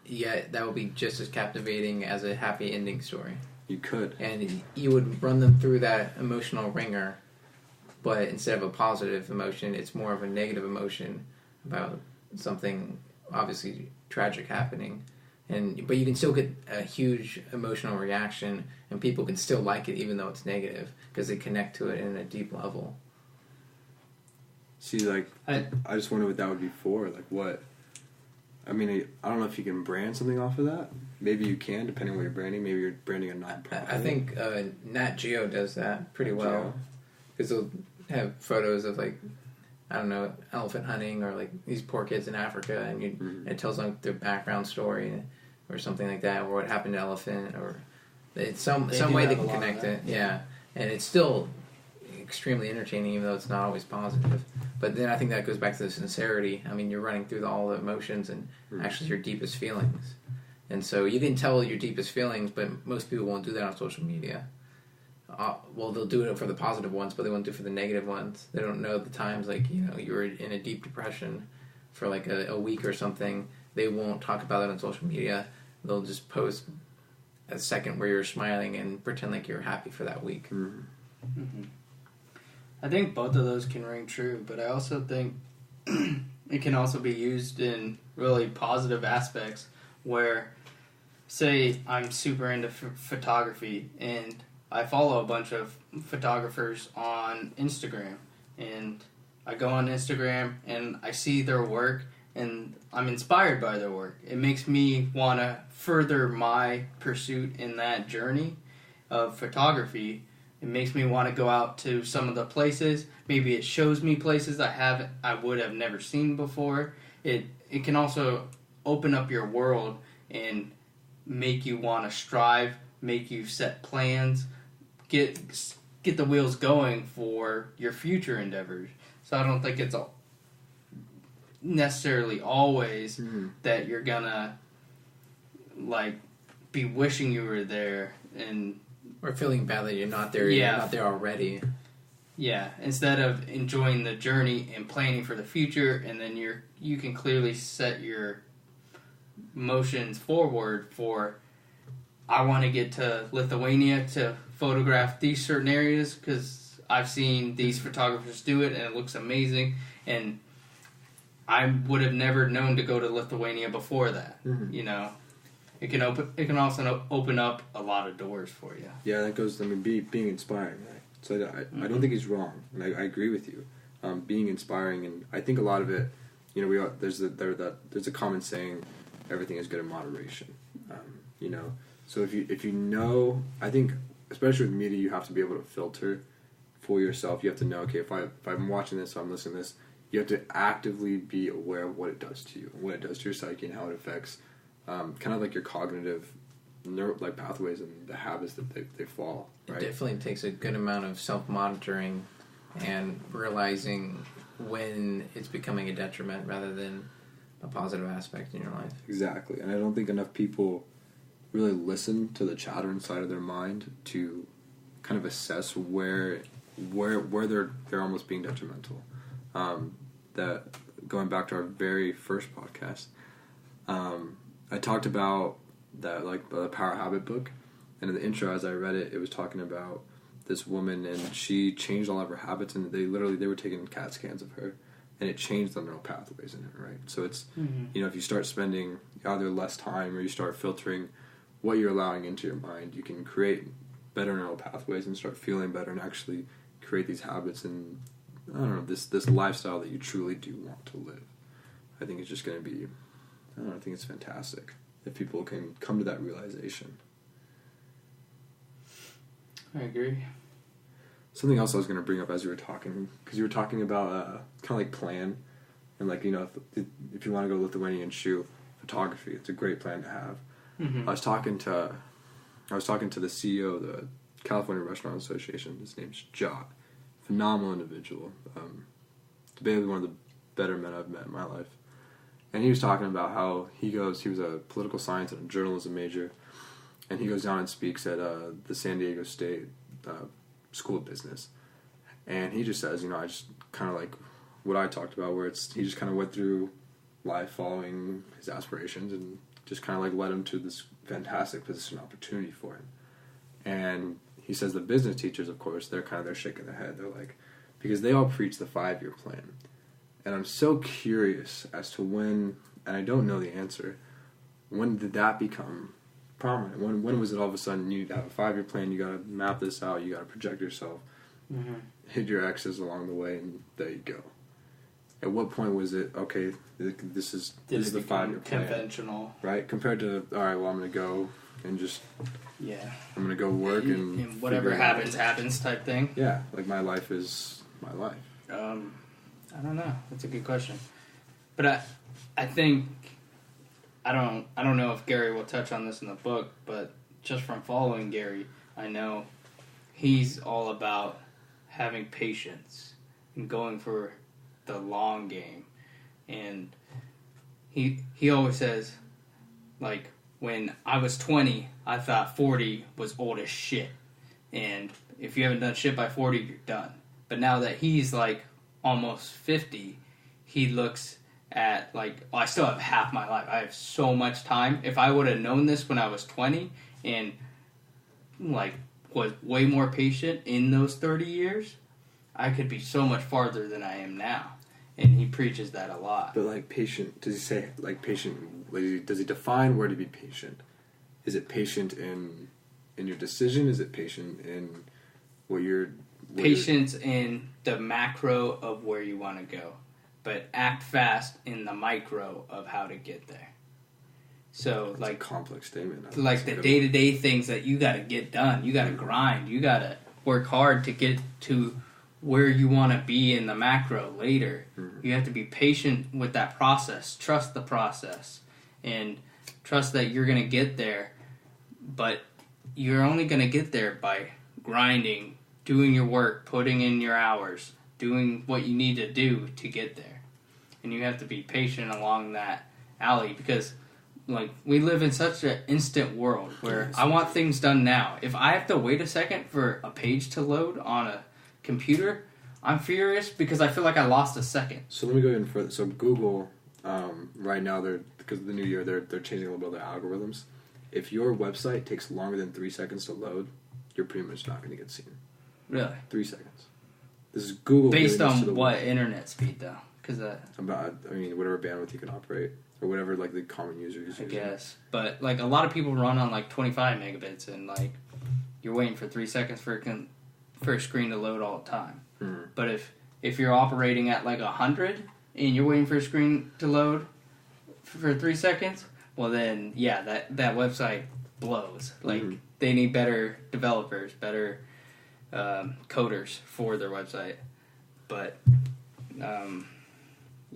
yet that will be just as captivating as a happy ending story. You could. And you would run them through that emotional ringer, but instead of a positive emotion, it's more of a negative emotion about something obviously tragic happening. But you can still get a huge emotional reaction, and people can still like it even though it's negative, because they connect to it in a deep level. See, I just wonder what that would be for. What? I mean, I don't know if you can brand something off of that. Maybe you can, depending on what you're branding. Maybe you're branding a non-profit. I think Nat Geo does that pretty well. Because they'll have photos of, I don't know, elephant hunting or, these poor kids in Africa, and it tells, their background story or something like that, or what happened to elephant, or it's some way they can connect it. Yeah. And it's still extremely entertaining, even though it's not always positive. But then I think that goes back to the sincerity. I mean, you're running through all the emotions and actually your deepest feelings. And so you can tell your deepest feelings, but most people won't do that on social media. well, they'll do it for the positive ones, but they won't do it for the negative ones. They don't know the times, like, you know, you were in a deep depression for like a week or something. They won't talk about it on social media. They'll just post a second where you're smiling and pretend like you're happy for that week. Mm-hmm. I think both of those can ring true, but I also think it can also be used in really positive aspects where, say, I'm super into photography and I follow a bunch of photographers on Instagram, and I go on Instagram and I see their work and I'm inspired by their work. It makes me want to further my pursuit in that journey of photography. It makes me want to go out to some of the places. Maybe it shows me places I would have never seen before. It can also open up your world and make you want to strive, make you set plans, get the wheels going for your future endeavors. So I don't think it's necessarily always that you're gonna like be wishing you were there and or feeling bad that you're not there. Yeah. You're not there already. Yeah, instead of enjoying the journey and planning for the future, and then you can clearly set your motions forward for, I want to get to Lithuania to photograph these certain areas because I've seen these photographers do it and it looks amazing, and I would have never known to go to Lithuania before that. You know, it can also open up a lot of doors for you. Yeah, that goes. I mean, being inspiring. Right? So I don't think he's wrong, and I agree with you. Being inspiring, and I think a lot of it, you know, there's a common saying, everything is good in moderation. You know, so if you know, I think especially with media, you have to be able to filter for yourself. You have to know, okay, if I'm watching this, if I'm listening to this, you have to actively be aware of what it does to you, what it does to your psyche, and how it affects kind of like your cognitive like pathways and the habits that they fall. Right? It definitely takes a good amount of self-monitoring and realizing when it's becoming a detriment rather than a positive aspect in your life. Exactly, and I don't think enough people really listen to the chatter inside of their mind to kind of assess where they're almost being detrimental. That going back to our very first podcast, I talked about that, like the Power Habit book, and in the intro as I read it, it was talking about this woman, and she changed all of her habits, and they were taking CAT scans of her, and it changed the neural pathways in it, right? So it's, you know, if you start spending either less time or you start filtering what you're allowing into your mind, you can create better neural pathways and start feeling better and actually create these habits and, I don't know, this lifestyle that you truly do want to live. I think it's just going to be, I don't know, I think it's fantastic if people can come to that realization. I agree. Something else I was going to bring up as you were talking, because you were talking about kind of like plan, and like, you know, if you want to go Lithuania and shoot photography, it's a great plan to have. I was talking to the CEO of the California Restaurant Association. His name's Ch.1-3. Phenomenal individual. Debatably one of the better men I've met in my life. And he was talking about how he was a political science and a journalism major, and he goes down and speaks at the San Diego State School of Business. And he just says, you know, I just kind of like what I talked about, where he just kind of went through life following his aspirations and just kind of like led him to this fantastic position opportunity for him. And he says the business teachers, of course, they're shaking their head. They're like, because they all preach the 5-year plan. And I'm so curious as to when, and I don't know the answer, when did that become prominent? When was it all of a sudden you have a 5-year plan, you got to map this out, you got to project yourself, hit your X's along the way, and there you go. At what point was it, okay, this is the 5-year plan? Conventional. Right? Compared to, all right, well, I'm going to go and just... Yeah. I'm going to go work and whatever happens type thing. Yeah, like my life is my life. I don't know. That's a good question. But I think I don't know if Gary will touch on this in the book, but just from following Gary, I know he's all about having patience and going for the long game. And he always says, like, when I was 20, I thought 40 was old as shit. And if you haven't done shit by 40, you're done. But now that he's like almost 50, he looks at like, oh, I still have half my life. I have so much time. If I would have known this when I was 20 and like was way more patient in those 30 years, I could be so much farther than I am now. And he preaches that a lot. But like patient, does he say like patient? Like, does he define where to be patient? Is it patient in your decision? Is it patient in what you're... Patience in the macro of where you want to go, but act fast in the micro of how to get there. So, That's like, a complex statement. Like the day-to-day things that you got to get done. You got to grind. You got to work hard to get to where you want to be in the macro later. Mm-hmm. You have to be patient with that process. Trust the process, and trust that you're going to get there. But you're only going to get there by grinding, doing your work, putting in your hours, doing what you need to do to get there. And you have to be patient along that alley because, like, we live in such an instant world where I want things done now. If I have to wait a second for a page to load on a computer, I'm furious because I feel like I lost a second. So let me go even further. So Google, right now, because of the new year, they're changing a little bit of their algorithms. If your website takes longer than 3 seconds to load, you're pretty much not going to get seen. Really? 3 seconds. This is Google. Based on what internet speed, though? Because whatever bandwidth you can operate, or whatever like the common users. I guess, but like a lot of people run on like 25 megabits, and like you're waiting for 3 seconds for a screen to load all the time. Mm-hmm. But if you're operating at like 100 and you're waiting for a screen to load for 3 seconds, well then yeah, that website blows. Like they need better developers, better coders for their website. But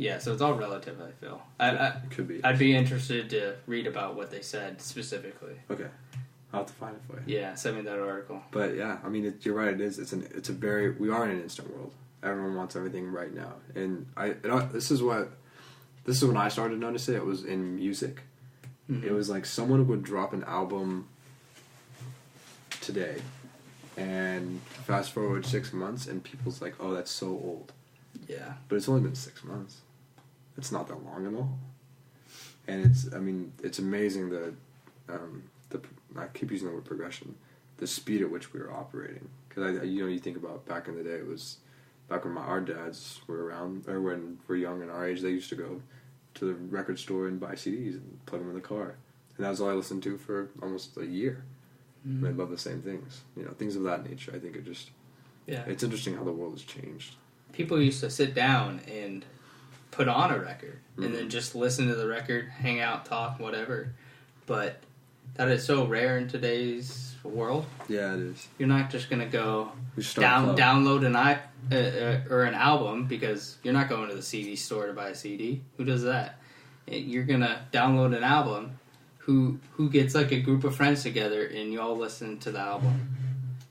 yeah, so it's all relative, I feel. It could be. I'd be interested to read about what they said specifically. Okay. I'll have to find it for you. Yeah, send me that article. But yeah, I mean, you're right, it is. We are in an instant world. Everyone wants everything right now. And this is when I started to notice it. It was in music. Mm-hmm. It was like someone would drop an album today, and fast forward 6 months, and people's like, oh, that's so old. Yeah. But it's only been 6 months. It's not that long at all. And it's amazing I keep using the word progression, the speed at which we were operating. Because you think about back in the day, it was back when our dads were around, or when we're young and our age, they used to go to the record store and buy CDs and plug them in the car, and that was all I listened to for almost a year. Mm-hmm. I love the same things, things of that nature. I think it's interesting how the world has changed. People used to sit down and put on a record and then just listen to the record, hang out, talk, whatever. But that is so rare in today's world. Yeah, it is. You're not just going to go download an album because you're not going to the CD store to buy a CD. Who does that? You're going to download an album. Who gets like a group of friends together and you all listen to the album.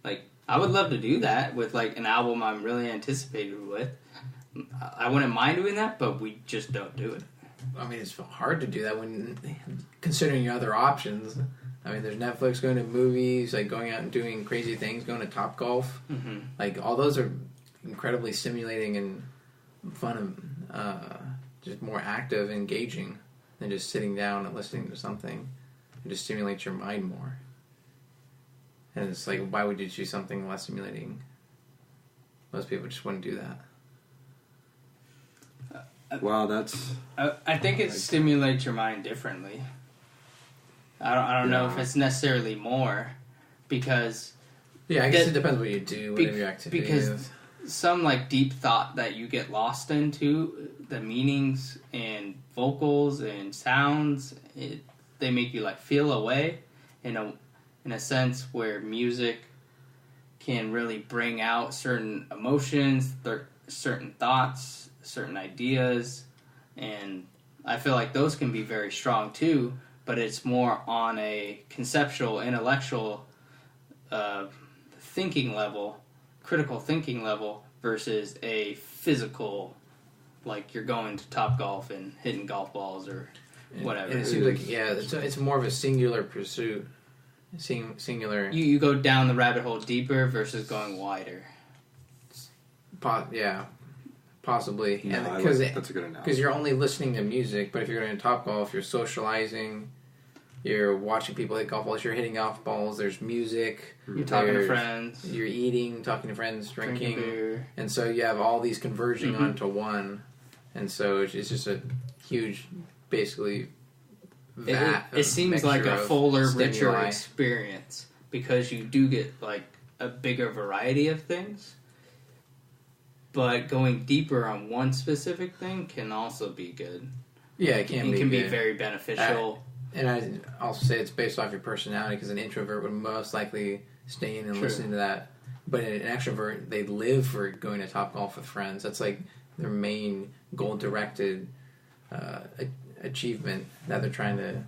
Like, I would love to do that with like an album I'm really anticipated with. I wouldn't mind doing that, but we just don't do it. I mean, it's hard to do that when considering your other options. I mean, there's Netflix, going to movies, like going out and doing crazy things, going to Topgolf. Mm-hmm. Like, all those are incredibly stimulating and fun and just more active, engaging than just sitting down and listening to something. It just stimulates your mind more. And it's like, why would you choose something less stimulating? Most people just wouldn't do that. Wow, that's... I think it stimulates your mind differently. I don't know if it's necessarily more, because... Yeah, I guess it depends what you do, whatever your activity is. Because some, like, deep thought that you get lost into, the meanings and vocals and sounds, they make you, like, feel a way in a sense where music can really bring out certain emotions, certain thoughts, certain ideas, and I feel like those can be very strong too, but it's more on a conceptual, intellectual thinking level, critical thinking level, versus a physical, like you're going to Topgolf and hitting golf balls or whatever. And it seems like, it's more of a singular pursuit singular. You go down the rabbit hole deeper versus going wider. Possibly. No, And that's a good analogy. because you're only listening to music, but if you're going to Topgolf, you're socializing, you're watching people hit golf balls, you're hitting golf balls, there's music. You're talking to friends. You're eating, talking to friends, drinking. Beer. And so you have all these converging Mm-hmm. onto one. And so it's just a huge, basically, It seems like a fuller, richer stimuli. experience because you do get like a bigger variety of things. But going deeper on one specific thing can also be good. Yeah, it can be good. very beneficial. And I'd also say it's based off your personality, because an introvert would most likely stay in and True. listen to that. But an extrovert, they live for going to Topgolf with friends. That's like their main goal-directed achievement that they're trying to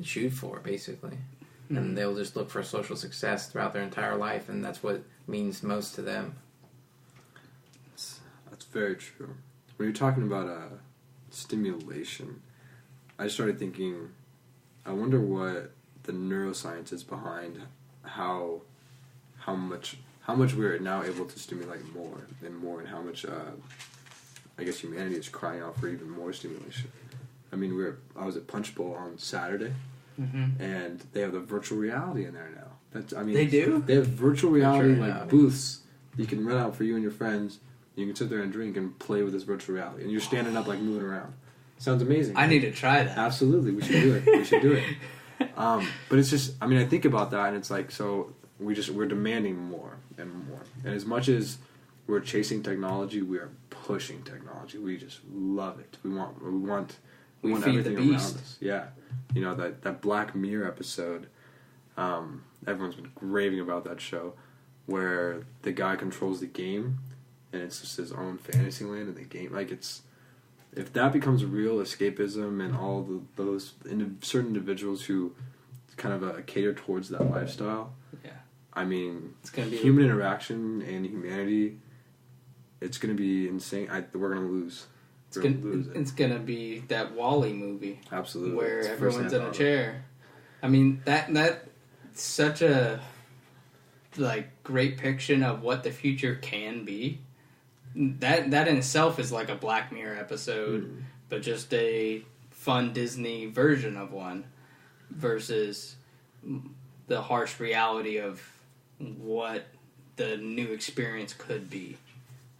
shoot for, basically. Mm-hmm. And they'll just look for social success throughout their entire life, and that's what means most to them. That's very true. When you're talking about stimulation, I started thinking, I wonder what the neuroscience is behind how much we're now able to stimulate more, and how much I guess humanity is crying out for even more stimulation. I mean, I was at Punch Bowl on Saturday, Mm-hmm. and they have the virtual reality in there now. They do? They have virtual reality Virtual reality. booths you can rent out for you and your friends. You can sit there and drink and play with this virtual reality, and you're standing up like moving around. Sounds amazing. I need to try that. Absolutely, we should do it. We should do it. But it's just, I mean, I think about that, and it's like, so we're demanding more and more. And as much as we're chasing technology, we are pushing technology. We just love it. We want We feed the everything around beast. us. Yeah, you know that Black Mirror episode. Everyone's been raving about that show, where the guy controls the game, and it's just his own fantasy land in the game. Like, it's, if that becomes real escapism, and all those certain individuals who kind of cater towards that lifestyle, Yeah. I mean, It's gonna be human interaction and humanity, it's going to be insane. We're going to lose. We're gonna lose it. It's gonna be that Wall-E movie Absolutely. where It's everyone's firsthand in a knowledge. chair. I mean that's such a like great picture of what the future can be. That in itself is like a Black Mirror episode, but just a fun Disney version of one versus the harsh reality of what the new experience could be.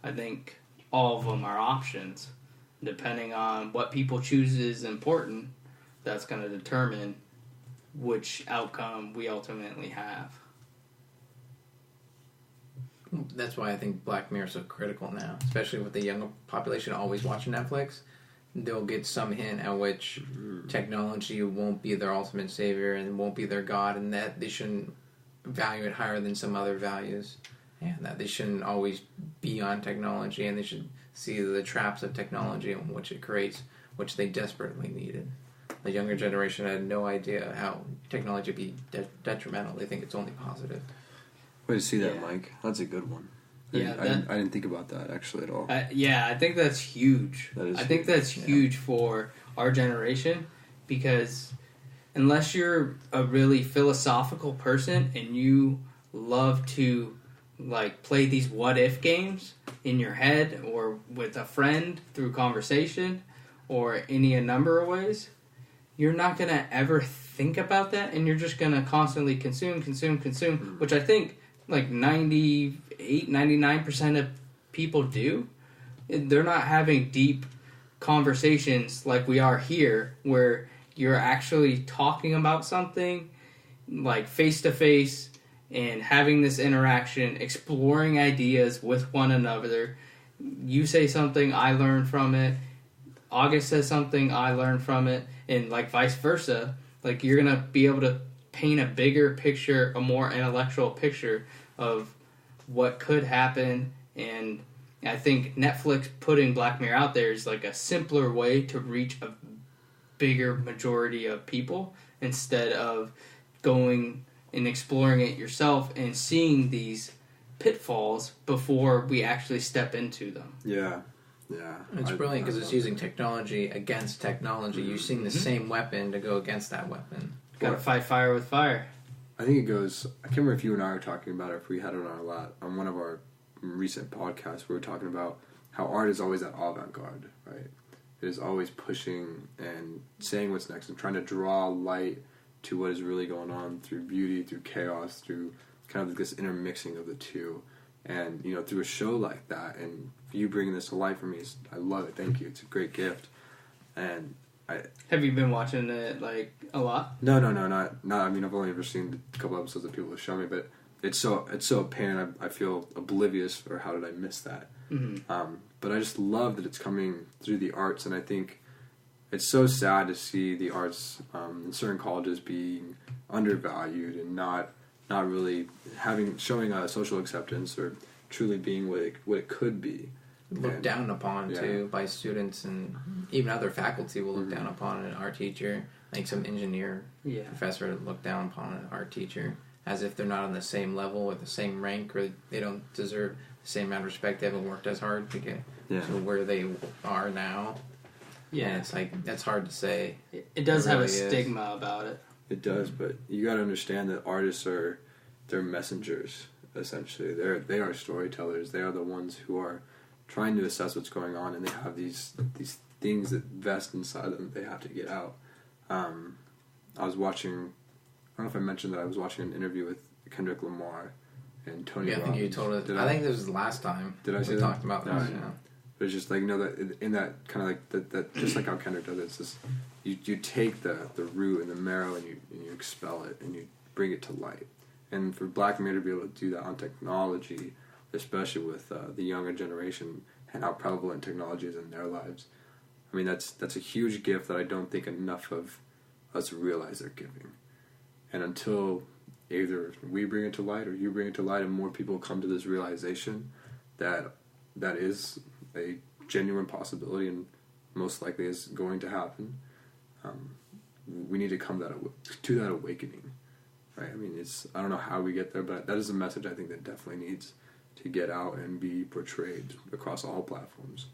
I think all of them are options. Depending on what people choose is important, that's going to determine which outcome we ultimately have. That's why I think Black Mirror is so critical now, especially with the younger population always watching Netflix. They'll get some hint at which technology won't be their ultimate savior and won't be their god, and that they shouldn't value it higher than some other values, and that they shouldn't always be on technology, and they should see the traps of technology and which it creates, which they desperately needed. The younger generation had no idea how technology would be detrimental. They think it's only positive. Way to see that, Yeah. Mike. That's a good one. Yeah, I didn't think about that actually at all. I think that's huge. That is I think huge, that's yeah. huge for our generation because unless you're a really philosophical person and you love to like play these what if games in your head or with a friend through conversation or any a number of ways, you're not going to ever think about that, and you're just going to constantly consume, which I think like 99% of people do. They're not having deep conversations like we are here, where you're actually talking about something like face to face and having this interaction, exploring ideas with one another. You say something, I learn from it. August says something, I learn from it, and like vice versa. Like, you're gonna be able to paint a bigger picture, a more intellectual picture of what could happen. And I think Netflix putting Black Mirror out there is like a simpler way to reach a bigger majority of people instead of going and exploring it yourself and seeing these pitfalls before we actually step into them. Yeah. It's brilliant because it's using technology against technology. You're using the Mm-hmm. same weapon to go against that weapon. Gotta fight fire with fire. I think it goes. I can't remember if you and I were talking about it, if we had it on one of our recent podcasts. We were talking about how art is always that avant-garde, right? It is always pushing and saying what's next and trying to draw light to what is really going on through beauty, through chaos, through kind of this intermixing of the two. And, you know, through a show like that, and you bringing this to life for me, I love it. Thank you. It's a great gift. And have you been watching it, like, a lot? No, not. I mean, I've only ever seen a couple episodes that people have shown me, but it's so apparent. I feel oblivious for how did I miss that. Mm-hmm. But I just love that it's coming through the arts, and I think it's so sad to see the arts in certain colleges being undervalued and not really showing a social acceptance or truly being what it could be. Looked down upon too by students, and even other faculty will look down upon an art teacher. Like some engineer professor look down upon an art teacher as if they're not on the same level or the same rank, or they don't deserve the same amount of respect. They haven't worked as hard to get to where they are now. Yeah, and it's like that's hard to say. It does have a stigma about it. It does, but you got to understand that artists they're messengers. Essentially, they are storytellers. They are the ones who are trying to assess what's going on, and they have these things that vest inside them that they have to get out. I was watching, I don't know if I mentioned that I was watching an interview with Kendrick Lamar and Tony Robbins. I think you told us. I think this was the last time we talked about this. Yeah. But it's just like, you know, that in that kind of like that just like how Kendrick does it, it's just you take the root and the marrow and you expel it and you bring it to light. And for Black men to be able to do that on technology, especially with the younger generation and how prevalent technology is in their lives, I mean, that's a huge gift that I don't think enough of us realize they're giving. And until either we bring it to light or you bring it to light and more people come to this realization that is a genuine possibility and most likely is going to happen, we need to come to that awakening. Right? I mean, I don't know how we get there, but that is a message I think that definitely needs to get out and be portrayed across all platforms.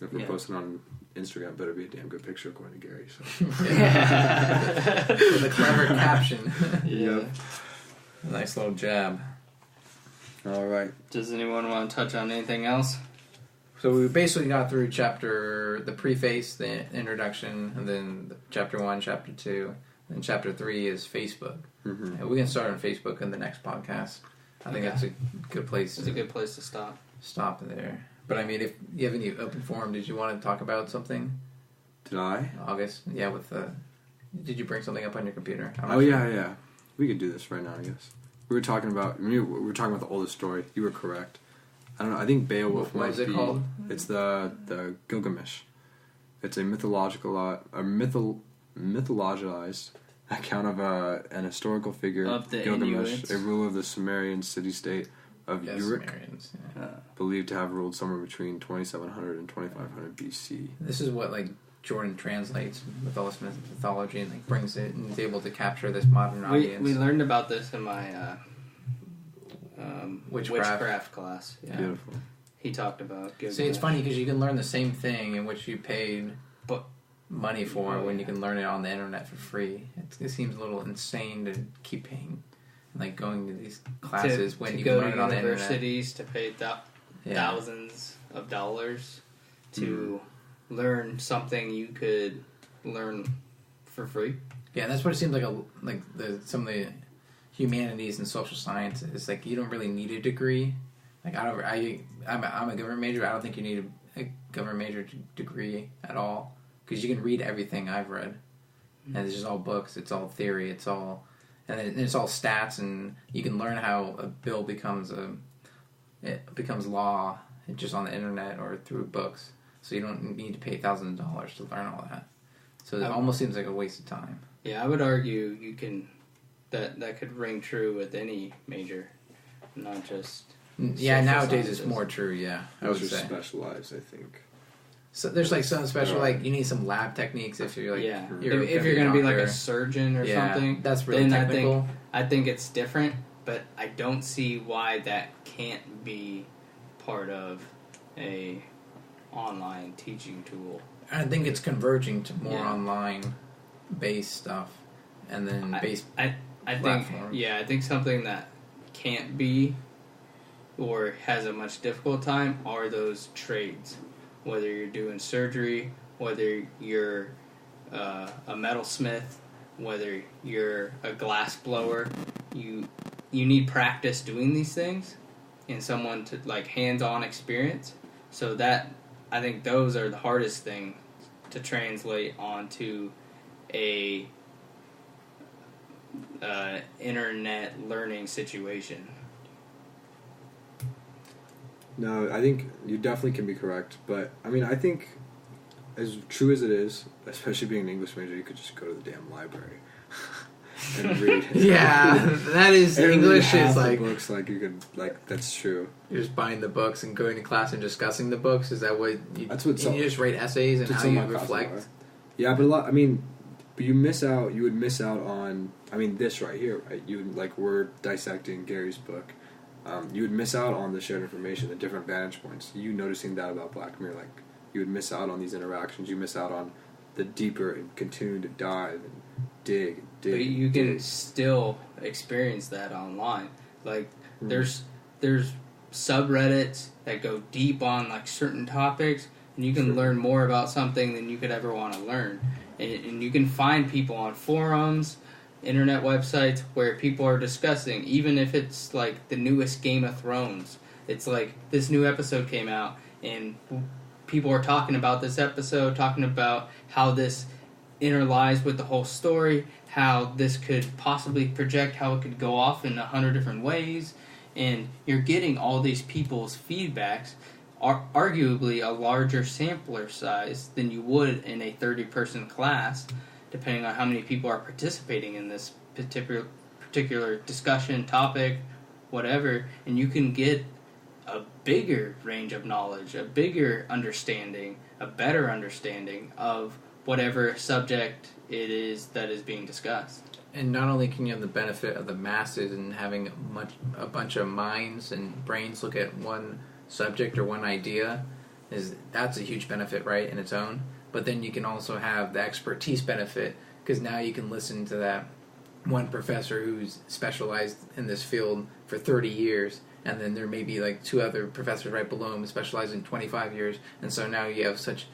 If we're posting on Instagram, it better be a damn good picture according to Gary. So. With a clever caption. Yep. Nice little jab. All right. Does anyone want to touch on anything else? So we basically got through the preface, the introduction, and then chapter 1, chapter 2. And chapter 3 is Facebook. Mm-hmm. And we can start on Facebook in the next podcast. I think that's a good place. It's a good place to stop. Stop there. But I mean, if you have any open forum, did you want to talk about something? Did I? August? Yeah, did you bring something up on your computer? Yeah. We could do this right now, I guess. We were talking about the oldest story. You were correct. I don't know. I think Beowulf What is it called? It's the Gilgamesh. It's a mythologized account of an historical figure of the Gilgamesh, Inuits. a ruler of the Sumerian city-state of Uruk, believed to have ruled somewhere between 2700 and 2500 BC. This is what Jordan translates with all this mythology and brings it and is able to capture this modern audience. We learned about this in my witchcraft class. Yeah. Beautiful. He talked about Gilgamesh. See, it's funny because you can learn the same thing in which you paid money for when you can learn it on the internet for free. It seems a little insane to keep paying, going to these classes when you can learn it on the internet. To go to universities to pay thousands of dollars to learn something you could learn for free. Yeah, that's what it seems like. Some of the humanities and social sciences, you don't really need a degree. I'm a government major. I don't think you need a government major degree at all. Because you can read everything I've read, and it's just all books. It's all theory. It's all stats, and you can learn how a bill becomes law just on the internet or through books. So you don't need to pay thousands of dollars to learn all that. So it almost seems like a waste of time. Yeah, I would argue that could ring true with any major, not just. Yeah, nowadays it's more true. Yeah, I would say specialized. I think. So there's some special you need some lab techniques if you're if you're going to be like a surgeon or something. That's really technical. I think it's different, but I don't see why that can't be part of a online teaching tool. I think it's converging to more online based stuff. and then base I platform. I think something that can't be or has a much difficult time are those trades. Whether you're doing surgery, whether you're a metalsmith, whether you're a glass blower, you need practice doing these things and someone to like hands-on experience. So that I think those are the hardest thing to translate onto a internet learning situation. No, I think you definitely can be correct, but I mean, I think as true as it is, especially being an English major, you could just go to the damn library and read. Yeah, that is And English read half is the like books, like you could, like that's true. you're just buying the books and going to class and discussing the books. Is that what you? That's what you just write essays and that's how what you my classes reflect. are. Yeah, but a lot. I mean, but you miss out. You would miss out on. I mean, this right here, right? You would, like we're dissecting Gary's book. You would miss out on the shared information, the different vantage points. You noticing that about Black Mirror, like you would miss out on these interactions. You miss out on the deeper and continuing to dive and dig and dig. But you and can dig. still experience that online. Like there's subreddits that go deep on like certain topics, and you can learn more about something than you could ever want to learn. And you can find people on forums, internet websites where people are discussing, even if it's like the newest Game of Thrones. It's like this new episode came out, and people are talking about this episode, talking about how this interlies with the whole story, how this could possibly project, how it could go off in 100 different ways, and you're getting all these people's feedbacks, arguably a larger sampler size than you would in a 30-person class, depending on how many people are participating in this particular discussion, topic, whatever, and you can get a bigger range of knowledge, a bigger understanding, a better understanding of whatever subject it is that is being discussed. And not only can you have the benefit of the masses and having a bunch of minds and brains look at one subject or one idea, that's a huge benefit, right, in its own. But then you can also have the expertise benefit, because now you can listen to that one professor who's specialized in this field for 30 years, and then there may be like two other professors right below him specialized in 25 years, and so now you have such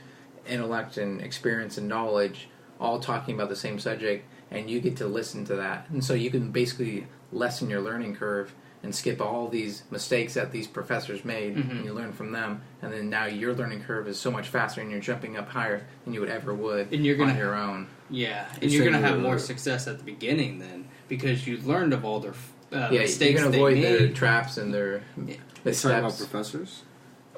intellect and experience and knowledge all talking about the same subject, and you get to listen to that. And so you can basically lessen your learning curve and skip all these mistakes that these professors made, and you learn from them, and then now your learning curve is so much faster, and you're jumping up higher than you would ever would And you're gonna on your own. Yeah, and you're going to have more success at the beginning then, because you learned of all their mistakes you can they avoid made. their traps and their You're talking about missteps. professors?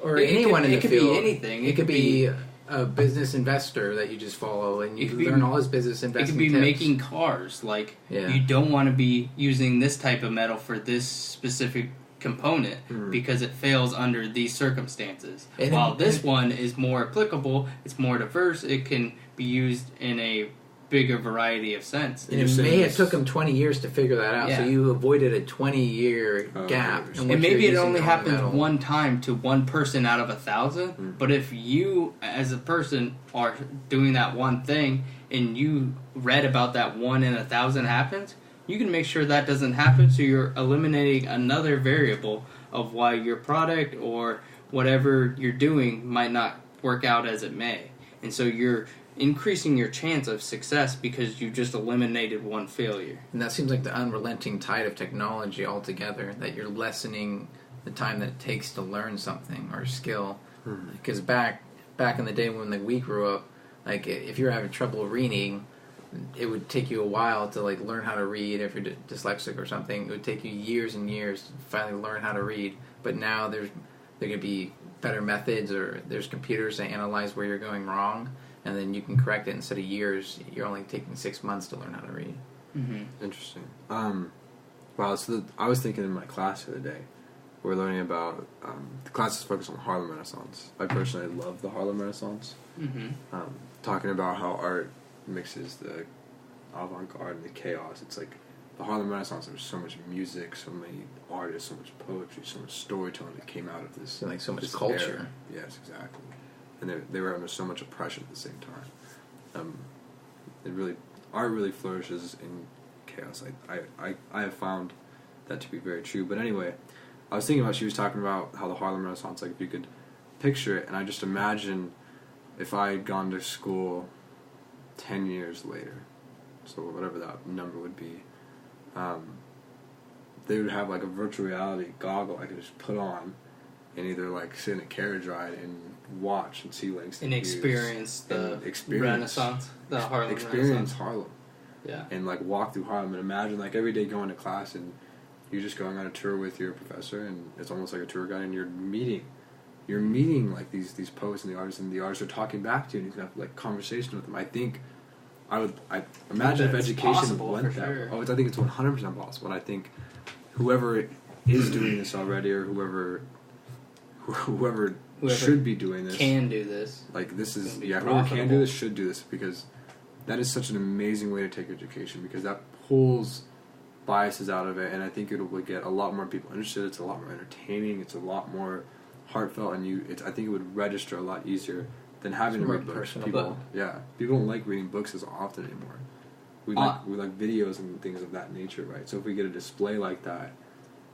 Or It anyone could- in the it could field. be anything. It could be a business investor that you just follow, and you It could be- learn all his business It investment could be tips. making cars. Like, Yeah. you don't want to be using this type of metal for this specific component because it fails under these circumstances. And- While this one is more applicable, it's more diverse, it can be used in a bigger variety of sense. And You're it saying may have this- took him 20 years to figure that out, so Yeah. you avoided a 20-year Oh, gap. I in which And maybe you're it using only all happens metal. one time to one person out of 1,000. But if you, as a person, are doing that one thing and you read about that 1 in 1,000 happens, you can make sure that doesn't happen. So you're eliminating another variable of why your product or whatever you're doing might not work out as it may. And so you're increasing your chance of success because you just eliminated one failure. And that seems like the unrelenting tide of technology altogether, that you're lessening the time that it takes to learn something or skill. Because back in the day when we grew up, like if you're having trouble reading, it would take you a while to like learn how to read. If you're dyslexic or something, it would take you years and years to finally learn how to read. But now there could be better methods, or there's computers that analyze where you're going wrong, and then you can correct it. Instead of years, you're only taking 6 months to learn how to read. Interesting. Wow, so I was thinking in my class the other day, we're learning about, the class is focused on the Harlem Renaissance. I personally love the Harlem Renaissance. Talking about how art mixes the avant-garde and the chaos. It's like the Harlem Renaissance, there was so much music, so many artists, so much poetry, so much storytelling that came out of this. So, like, so much this culture. era. Yes, exactly. And they were under so much oppression at the same time. It really art really flourishes in chaos. I have found that to be very true. But anyway, I was thinking about, she was talking about how the Harlem Renaissance, like if you could picture it, and I just imagine if I had gone to school 10 years later, so whatever that number would be, they would have like a virtual reality goggle I could just put on and either like sit in a carriage ride and watch and see Langston and Hughes experience the Renaissance, the Harlem experience Renaissance. Harlem. Yeah. And like walk through Harlem and imagine like every day going to class and you're just going on a tour with your professor and it's almost like a tour guide and you're meeting like these poets and the artists are talking back to you and you can have like conversation with them. I imagine if education went that way. I think it's 100% possible. And I think whoever is doing this already or whoever should be doing this can do this. Like this is whoever can do this should do this because that is such an amazing way to take education because that pulls biases out of it and I think it will get a lot more people interested. It's a lot more entertaining. It's a lot more heartfelt and I think it would register a lot easier than having to read books. People don't like reading books as often anymore. We like videos and things of that nature, right? So if we get a display like that,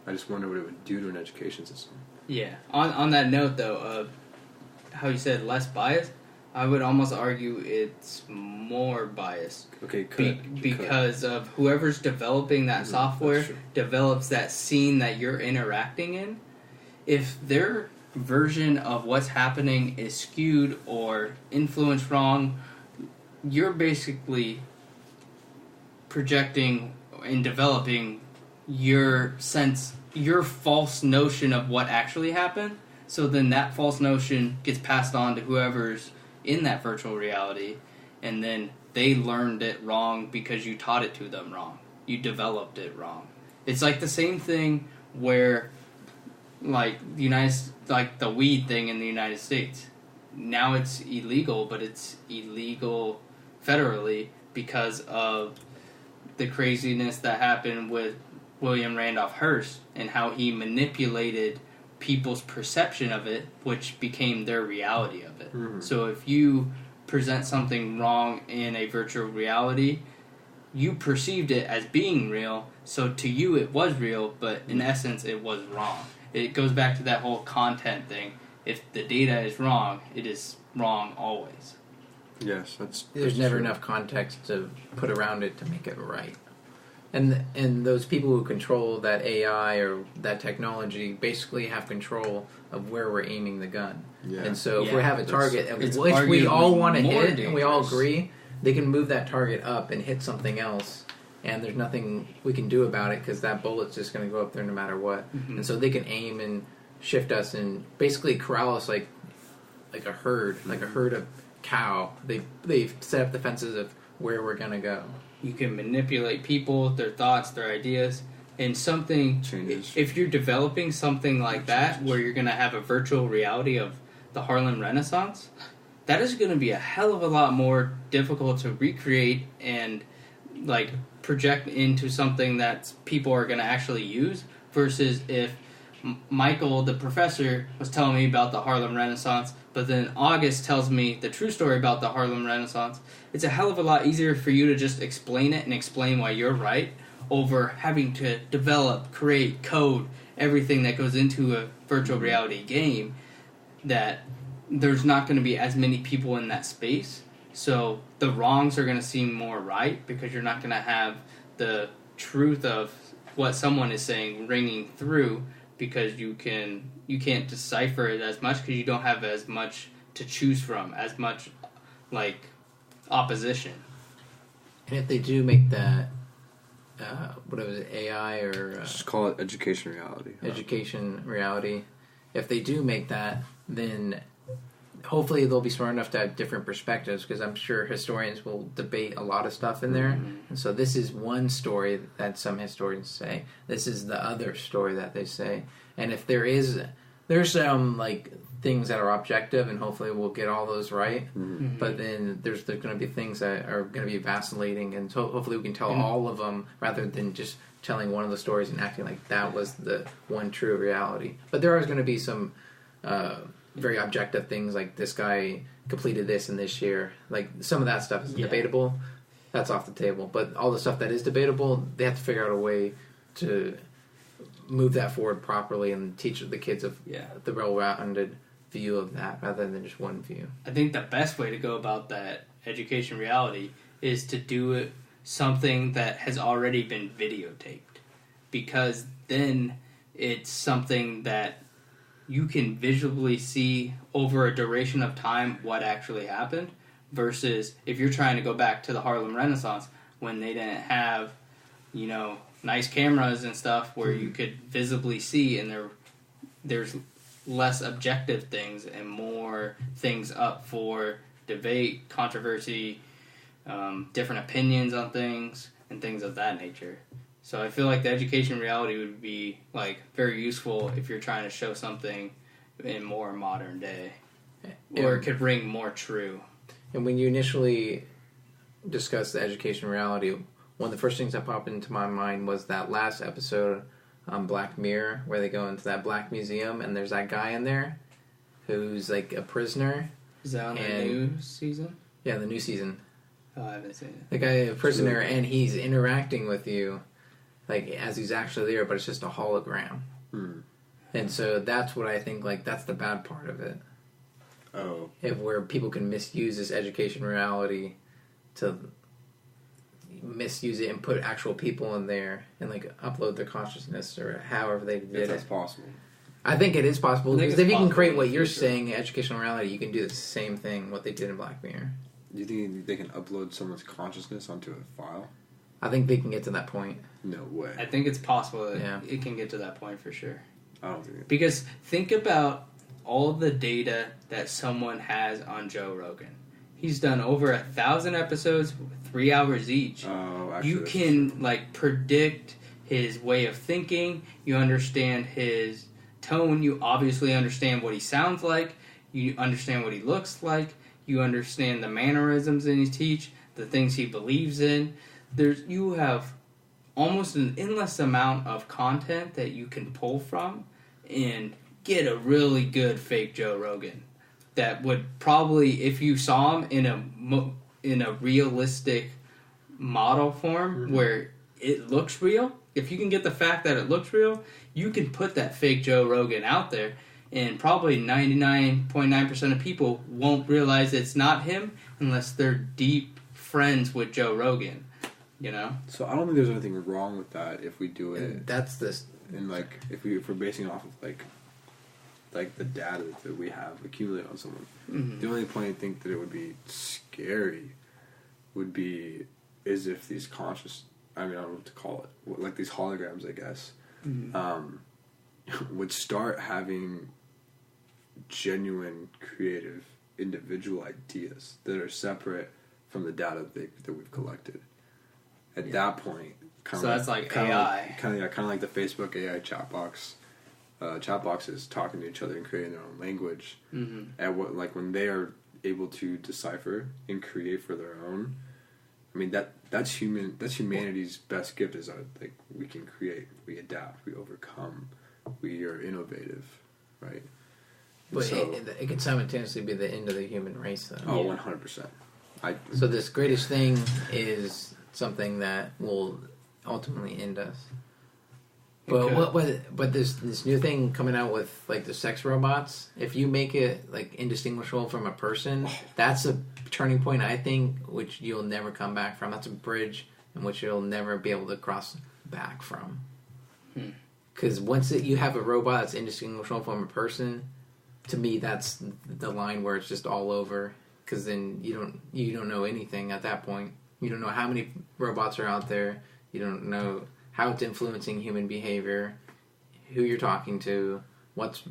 I just wonder what it would do to an education system. Yeah. On that note, though, of how you said less bias, I would almost argue it's more biased. Okay, because of whoever's developing that software develops that scene that you're interacting in. If their version of what's happening is skewed or influenced wrong, you're basically projecting and developing your false notion of what actually happened. So then that false notion gets passed on to whoever's in that virtual reality, and then they learned it wrong because you taught it to them wrong. You developed it wrong. It's like the same thing where, like the weed thing in the United States. Now it's illegal, but it's illegal federally because of the craziness that happened with William Randolph Hearst and how he manipulated people's perception of it, which became their reality of it. Mm-hmm. So if you present something wrong in a virtual reality, you perceived it as being real, so to you it was real, but in essence it was wrong. It goes back to that whole content thing. If the data is wrong, it is wrong always. Yes, there's never enough context to put around it to make it right. And those people who control that AI or that technology basically have control of where we're aiming the gun. Yeah. And so if we have a target which we all want to hit dangerous. And we all agree, they can move that target up and hit something else. And there's nothing we can do about it because that bullet's just going to go up there no matter what. Mm-hmm. And so they can aim and shift us and basically corral us like a herd, like a herd of cow. They've set up the fences of where we're going to go. You can manipulate people, their thoughts, their ideas, and something changes. If you're developing something like that, where you're going to have a virtual reality of the Harlem Renaissance, that is going to be a hell of a lot more difficult to recreate and like project into something that people are going to actually use. Versus if Michael, the professor, was telling me about the Harlem Renaissance, but then August tells me the true story about the Harlem Renaissance, it's a hell of a lot easier for you to just explain it and explain why you're right over having to develop, create, code, everything that goes into a virtual reality game, that there's not going to be as many people in that space. So the wrongs are going to seem more right because you're not going to have the truth of what someone is saying ringing through because you can't decipher it as much because you don't have as much to choose from, as much like opposition. And if they do make that, what was it, AI or just call it education reality. Education reality. If they do make that, then hopefully they'll be smart enough to have different perspectives because I'm sure historians will debate a lot of stuff in there. Mm-hmm. And so this is one story that some historians say. This is the other story that they say. And if there's some like things that are objective, and hopefully we'll get all those right. Mm-hmm. But then there's going to be things that are going to be vacillating, and so hopefully we can tell all of them rather than just telling one of the stories and acting like that was the one true reality. But there are going to be some very objective things like this guy completed this in this year. Like some of that stuff is debatable. that's off the table. But all the stuff that is debatable, they have to figure out a way to move that forward properly and teach the kids the well-rounded view of that rather than just one view. I think the best way to go about that education reality is to do it something that has already been videotaped, because then it's something that you can visually see over a duration of time what actually happened, versus if you're trying to go back to the Harlem Renaissance when they didn't have, nice cameras and stuff where you could visibly see, and there's less objective things and more things up for debate, controversy, different opinions on things, and things of that nature. So I feel like the education reality would be very useful if you're trying to show something in more modern day, or it could ring more true. And when you initially discussed the education reality, one of the first things that popped into my mind was that last episode on Black Mirror, where they go into that black museum and there's that guy in there who's like a prisoner. Is that on the new season? Yeah, the new season. Oh, I haven't seen it. The guy, a prisoner, and he's interacting with you as he's actually there, but it's just a hologram. And so that's what I think, that's the bad part of it. Oh. Where people can misuse this education reality to misuse it and put actual people in there and upload their consciousness or however they did it. That's possible. I think it is possible, because if you can create what you're future. saying, educational reality, you can do the same thing, what they did in Black Mirror. Do you think they can upload someone's consciousness onto a file? I think they can get to that point. No way. I think it's possible that it can get to that point for sure. I don't think it. Because think about all the data that someone has on Joe Rogan. He's done over 1,000 episodes, 3 hours each. Oh, actually, you can predict his way of thinking. You understand his tone. You obviously understand what he sounds like. You understand what he looks like. You understand the mannerisms in his teach, the things he believes in. You have almost an endless amount of content that you can pull from and get a really good fake Joe Rogan that would probably, if you saw him in a realistic model form where it looks real, if you can get the fact that it looks real, you can put that fake Joe Rogan out there, and probably 99.9% of people won't realize it's not him unless they're deep friends with Joe Rogan. So I don't think there's anything wrong with that if we do it. And that's this. And if we're basing it off of the data that we have accumulated on someone. Mm-hmm. The only point I think that it would be scary would be is if these I don't know what to call it, these holograms, I guess, would start having genuine, creative, individual ideas that are separate from the data that we've collected. At that point, that's like AI. Kind of like the Facebook AI chat box. Chat boxes talking to each other and creating their own language. Mm-hmm. And when they are able to decipher and create for their own, I mean that's humanity's best gift is we can create, we adapt, we overcome, we are innovative, right? But so, it can simultaneously be the end of the human race, though. Oh, 100%. So this greatest thing is something that will ultimately end us. But this new thing coming out with the sex robots, if you make it indistinguishable from a person, that's a turning point, I think, which you'll never come back from. That's a bridge in which you'll never be able to cross back from. Because once you have a robot that's indistinguishable from a person, to me that's the line where it's just all over. Because then you don't know anything at that point. You don't know how many robots are out there. You don't know how it's influencing human behavior, who you're talking to, what's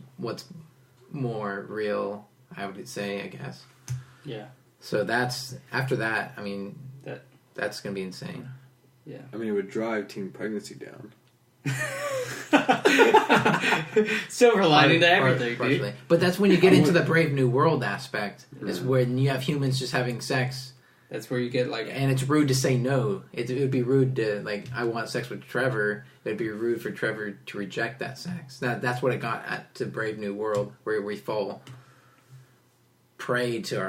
more real, I would say, I guess. Yeah. So after that, I mean, that's going to be insane. Yeah. I mean, it would drive teen pregnancy down. Silver lining to everything, dude. But that's when you get into the Brave New World aspect. It's when you have humans just having sex. That's where you get and it's rude to say no. It would be rude to I want sex with Trevor. It would be rude for Trevor to reject that sex. That's what it got at to Brave New World, where we fall prey to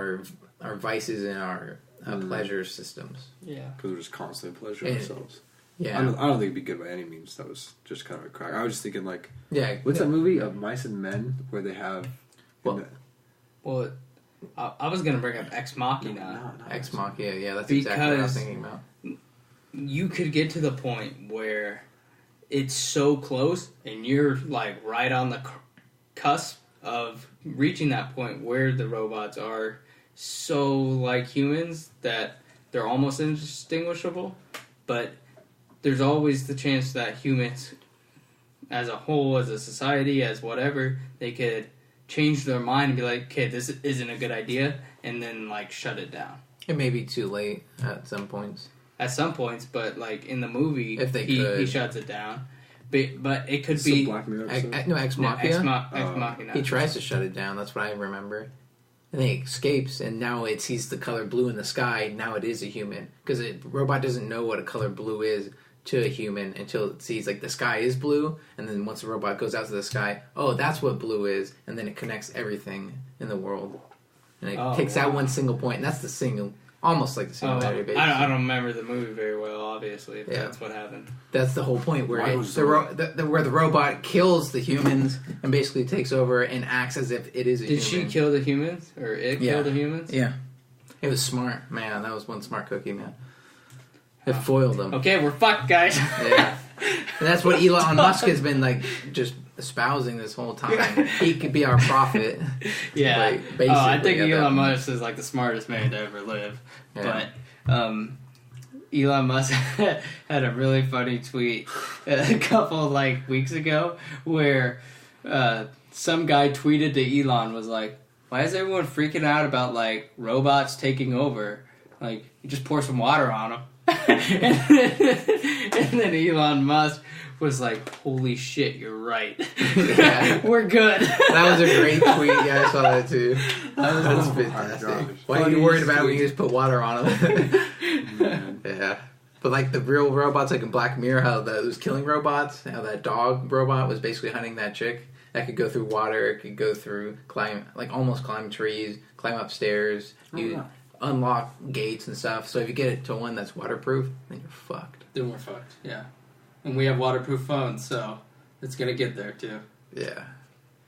our vices and pleasure systems. Yeah. Because we're just constantly pleasuring ourselves. Yeah. I don't think it'd be good by any means. That was just kind of a crack. I was just thinking, like, Yeah. what's that movie of Mice and Men where they have... Well, I was going to bring up Ex Machina. Ex Machina, yeah, that's exactly what I was thinking about. You could get to the point where it's so close and you're like right on the cusp of reaching that point where the robots are so like humans that they're almost indistinguishable, but there's always the chance that humans as a whole, as a society, as whatever, they could change their mind and be like, okay, this isn't a good idea, and then like shut it down. It may be too late at some points. At some points, but like in the movie, if they he shuts it down. But it could be Black Mirror episode? Ex Machina. Ex Machina. He tries to shut it down. That's what I remember. And then he escapes, and now it sees the color blue in the sky. Now it is a human because the robot doesn't know what a color blue is to a human until it sees like the sky is blue, and then once the robot goes out to the sky, oh, that's what blue is, and then it connects everything in the world, and it takes that one single point, and that's the single. Almost like the singularity base. I don't remember the movie very well, obviously, if that's what happened. That's the whole point, where where the robot kills the humans and basically takes over and acts as if it is a human. Did she kill the humans? Or it killed the humans? Yeah. It was smart. Man, that was one smart cookie, man. It foiled them. Okay, we're fucked, guys. Yeah. And that's what Elon Musk has been, like, just espousing this whole time. He could be our prophet. Yeah. Like, basically, I think Elon Musk is, like, the smartest man to ever live. Yeah. But, Elon Musk had a really funny tweet a couple, like, weeks ago where some guy tweeted to Elon, was like, why is everyone freaking out about, like, robots taking over? Like, you just pour some water on them. and then Elon Musk was like, holy shit, you're right. Yeah. We're good. That was a great tweet. Yeah, I saw that too. That was fantastic. Why are you worried about it when you just put water on them? Yeah. But like the real robots, like in Black Mirror, how those killing robots, how that dog robot was basically hunting that chick. That could go through water, it could go through almost climb trees, climb up stairs. Unlock gates and stuff. So if you get it to one that's waterproof, then you're fucked. Then we're fucked, yeah. And we have waterproof phones, so it's gonna get there too. Yeah.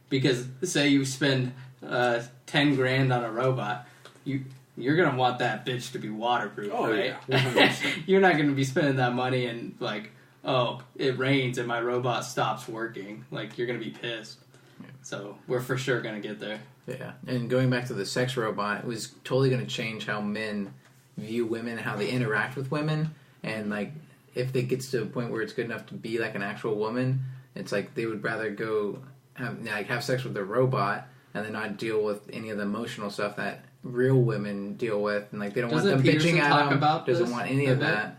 Because say you spend $10,000 on a robot, you're gonna want that bitch to be waterproof, right? Yeah. You're not gonna be spending that money and like, oh, it rains and my robot stops working. Like you're gonna be pissed. Yeah. So we're for sure gonna get there. Yeah, and going back to the sex robot, it was totally going to change how men view women, how they interact with women, and like if it gets to a point where it's good enough to be like an actual woman, it's like they would rather go have sex with a robot and then not deal with any of the emotional stuff that real women deal with, and like they don't want them bitching at them. Doesn't want any of that.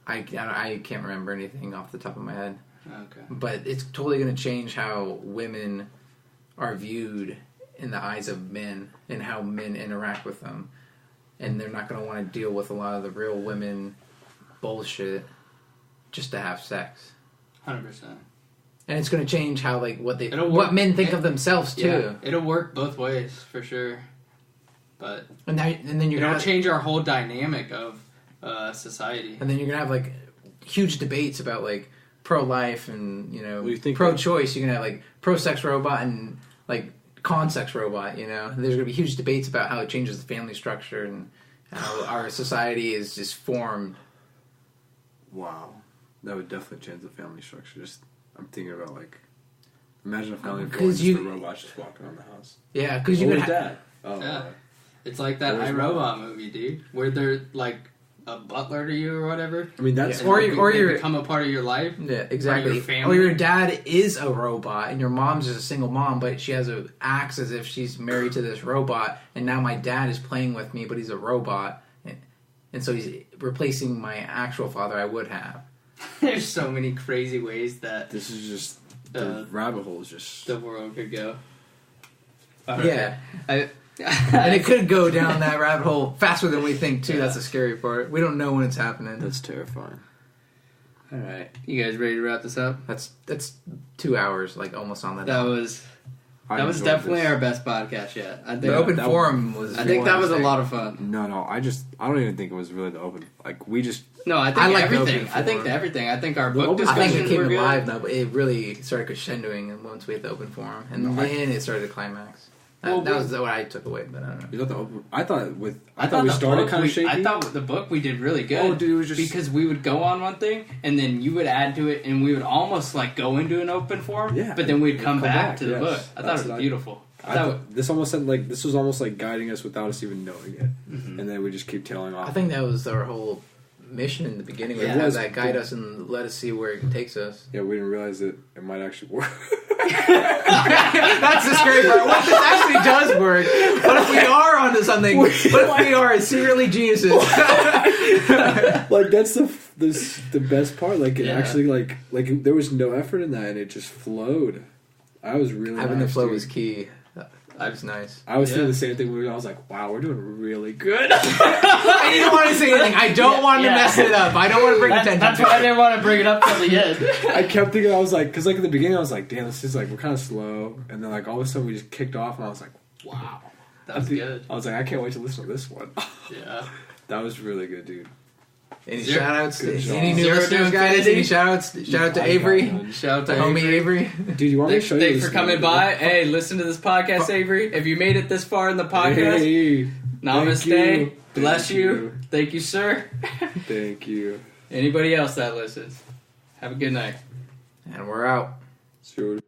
I can't remember anything off the top of my head. Okay, but it's totally going to change how women are viewed in the eyes of men and how men interact with them. And they're not going to want to deal with a lot of the real women bullshit just to have sex. 100%. And it's going to change how, like, what men think of themselves, too. Yeah, it'll work both ways, for sure. But and then you're going to change our whole dynamic of society. And then you're going to have, like, huge debates about, like, pro-life and, pro-choice. You're going to have, like, pro-sex robot and, like, con-sex robot, There's going to be huge debates about how it changes the family structure and how our society is just formed. Wow. That would definitely change the family structure. I'm thinking about, like, imagine a family of the robots just walking around the house. Yeah, because you would dad. Oh, yeah. It's like that iRobot movie, dude, where they're, like, a butler to you or whatever. I mean, that's... Yeah. Or you become a part of your life. Yeah, exactly. Or your family. Or your dad is a robot, and your mom's just a single mom, but she acts as if she's married to this robot, and now my dad is playing with me, but he's a robot, and so he's replacing my actual father I would have. There's so many crazy ways that... This is just... The rabbit hole is just... The world could go. Yeah. And it could go down that rabbit hole faster than we think, too. Yeah. That's the scary part. We don't know when it's happening. That's terrifying. All right. You guys ready to wrap this up? That's 2 hours, like, almost on that. That was That was definitely our best podcast yet. I think The open forum was. I think that was a lot of fun. No, I don't even think it was really the open. Like we just. No, I think I like everything. I think everything. I think our book I think it discussions came were to good. live though, but it really started crescendoing once we hit the open forum, and then it started to climax. Well, that was what I took away, but I don't know. You thought the open? I thought we the started book kind of shaky. I thought with the book we did really good. Oh, dude, it was just because we would go on one thing and then you would add to it, and we would almost like go into an open forum. Yeah, but then we'd come back back, to the yes. book. I thought it was beautiful. I thought this almost said like this was almost like guiding us without us even knowing it, and then we just keep tailing off. I think that was our whole mission in the beginning. Yeah, Have that guide us and let us see where it takes us. Yeah, we didn't realize that it might actually work. That's the scary part. What if this actually does work? What if we are onto something? What if we are secretly geniuses? Like that's the best part. Like it actually like there was no effort in that, and it just flowed. I was really having nice, the flow dude. was key. That was nice. I was doing the same thing. I was like, "Wow, we're doing really good." I didn't want to say anything. I don't want to mess it up. I don't want to bring attention. That's why I didn't want to bring it up till the end. I kept thinking, I was like, because like at the beginning, I was like, "Damn, this is like we're kind of slow," and then like all of a sudden we just kicked off, and I was like, "Wow, That was good. I was like, I can't wait to listen to this one. Yeah. That was really good, dude. Any Zero- shout outs? Good job. Any new Zero to listeners, guys? infinity? Any shout outs? Shout out to Avery. Shout out to Homie Avery. Avery. Dude, you want me to show you Thanks this for coming thing? by. Hey, listen to this podcast, Avery. If you made it this far in the podcast, Hey, namaste. you. Bless Thank you. you. Thank you, sir. Thank you. Anybody else that listens, have a good night. And we're out. Sure.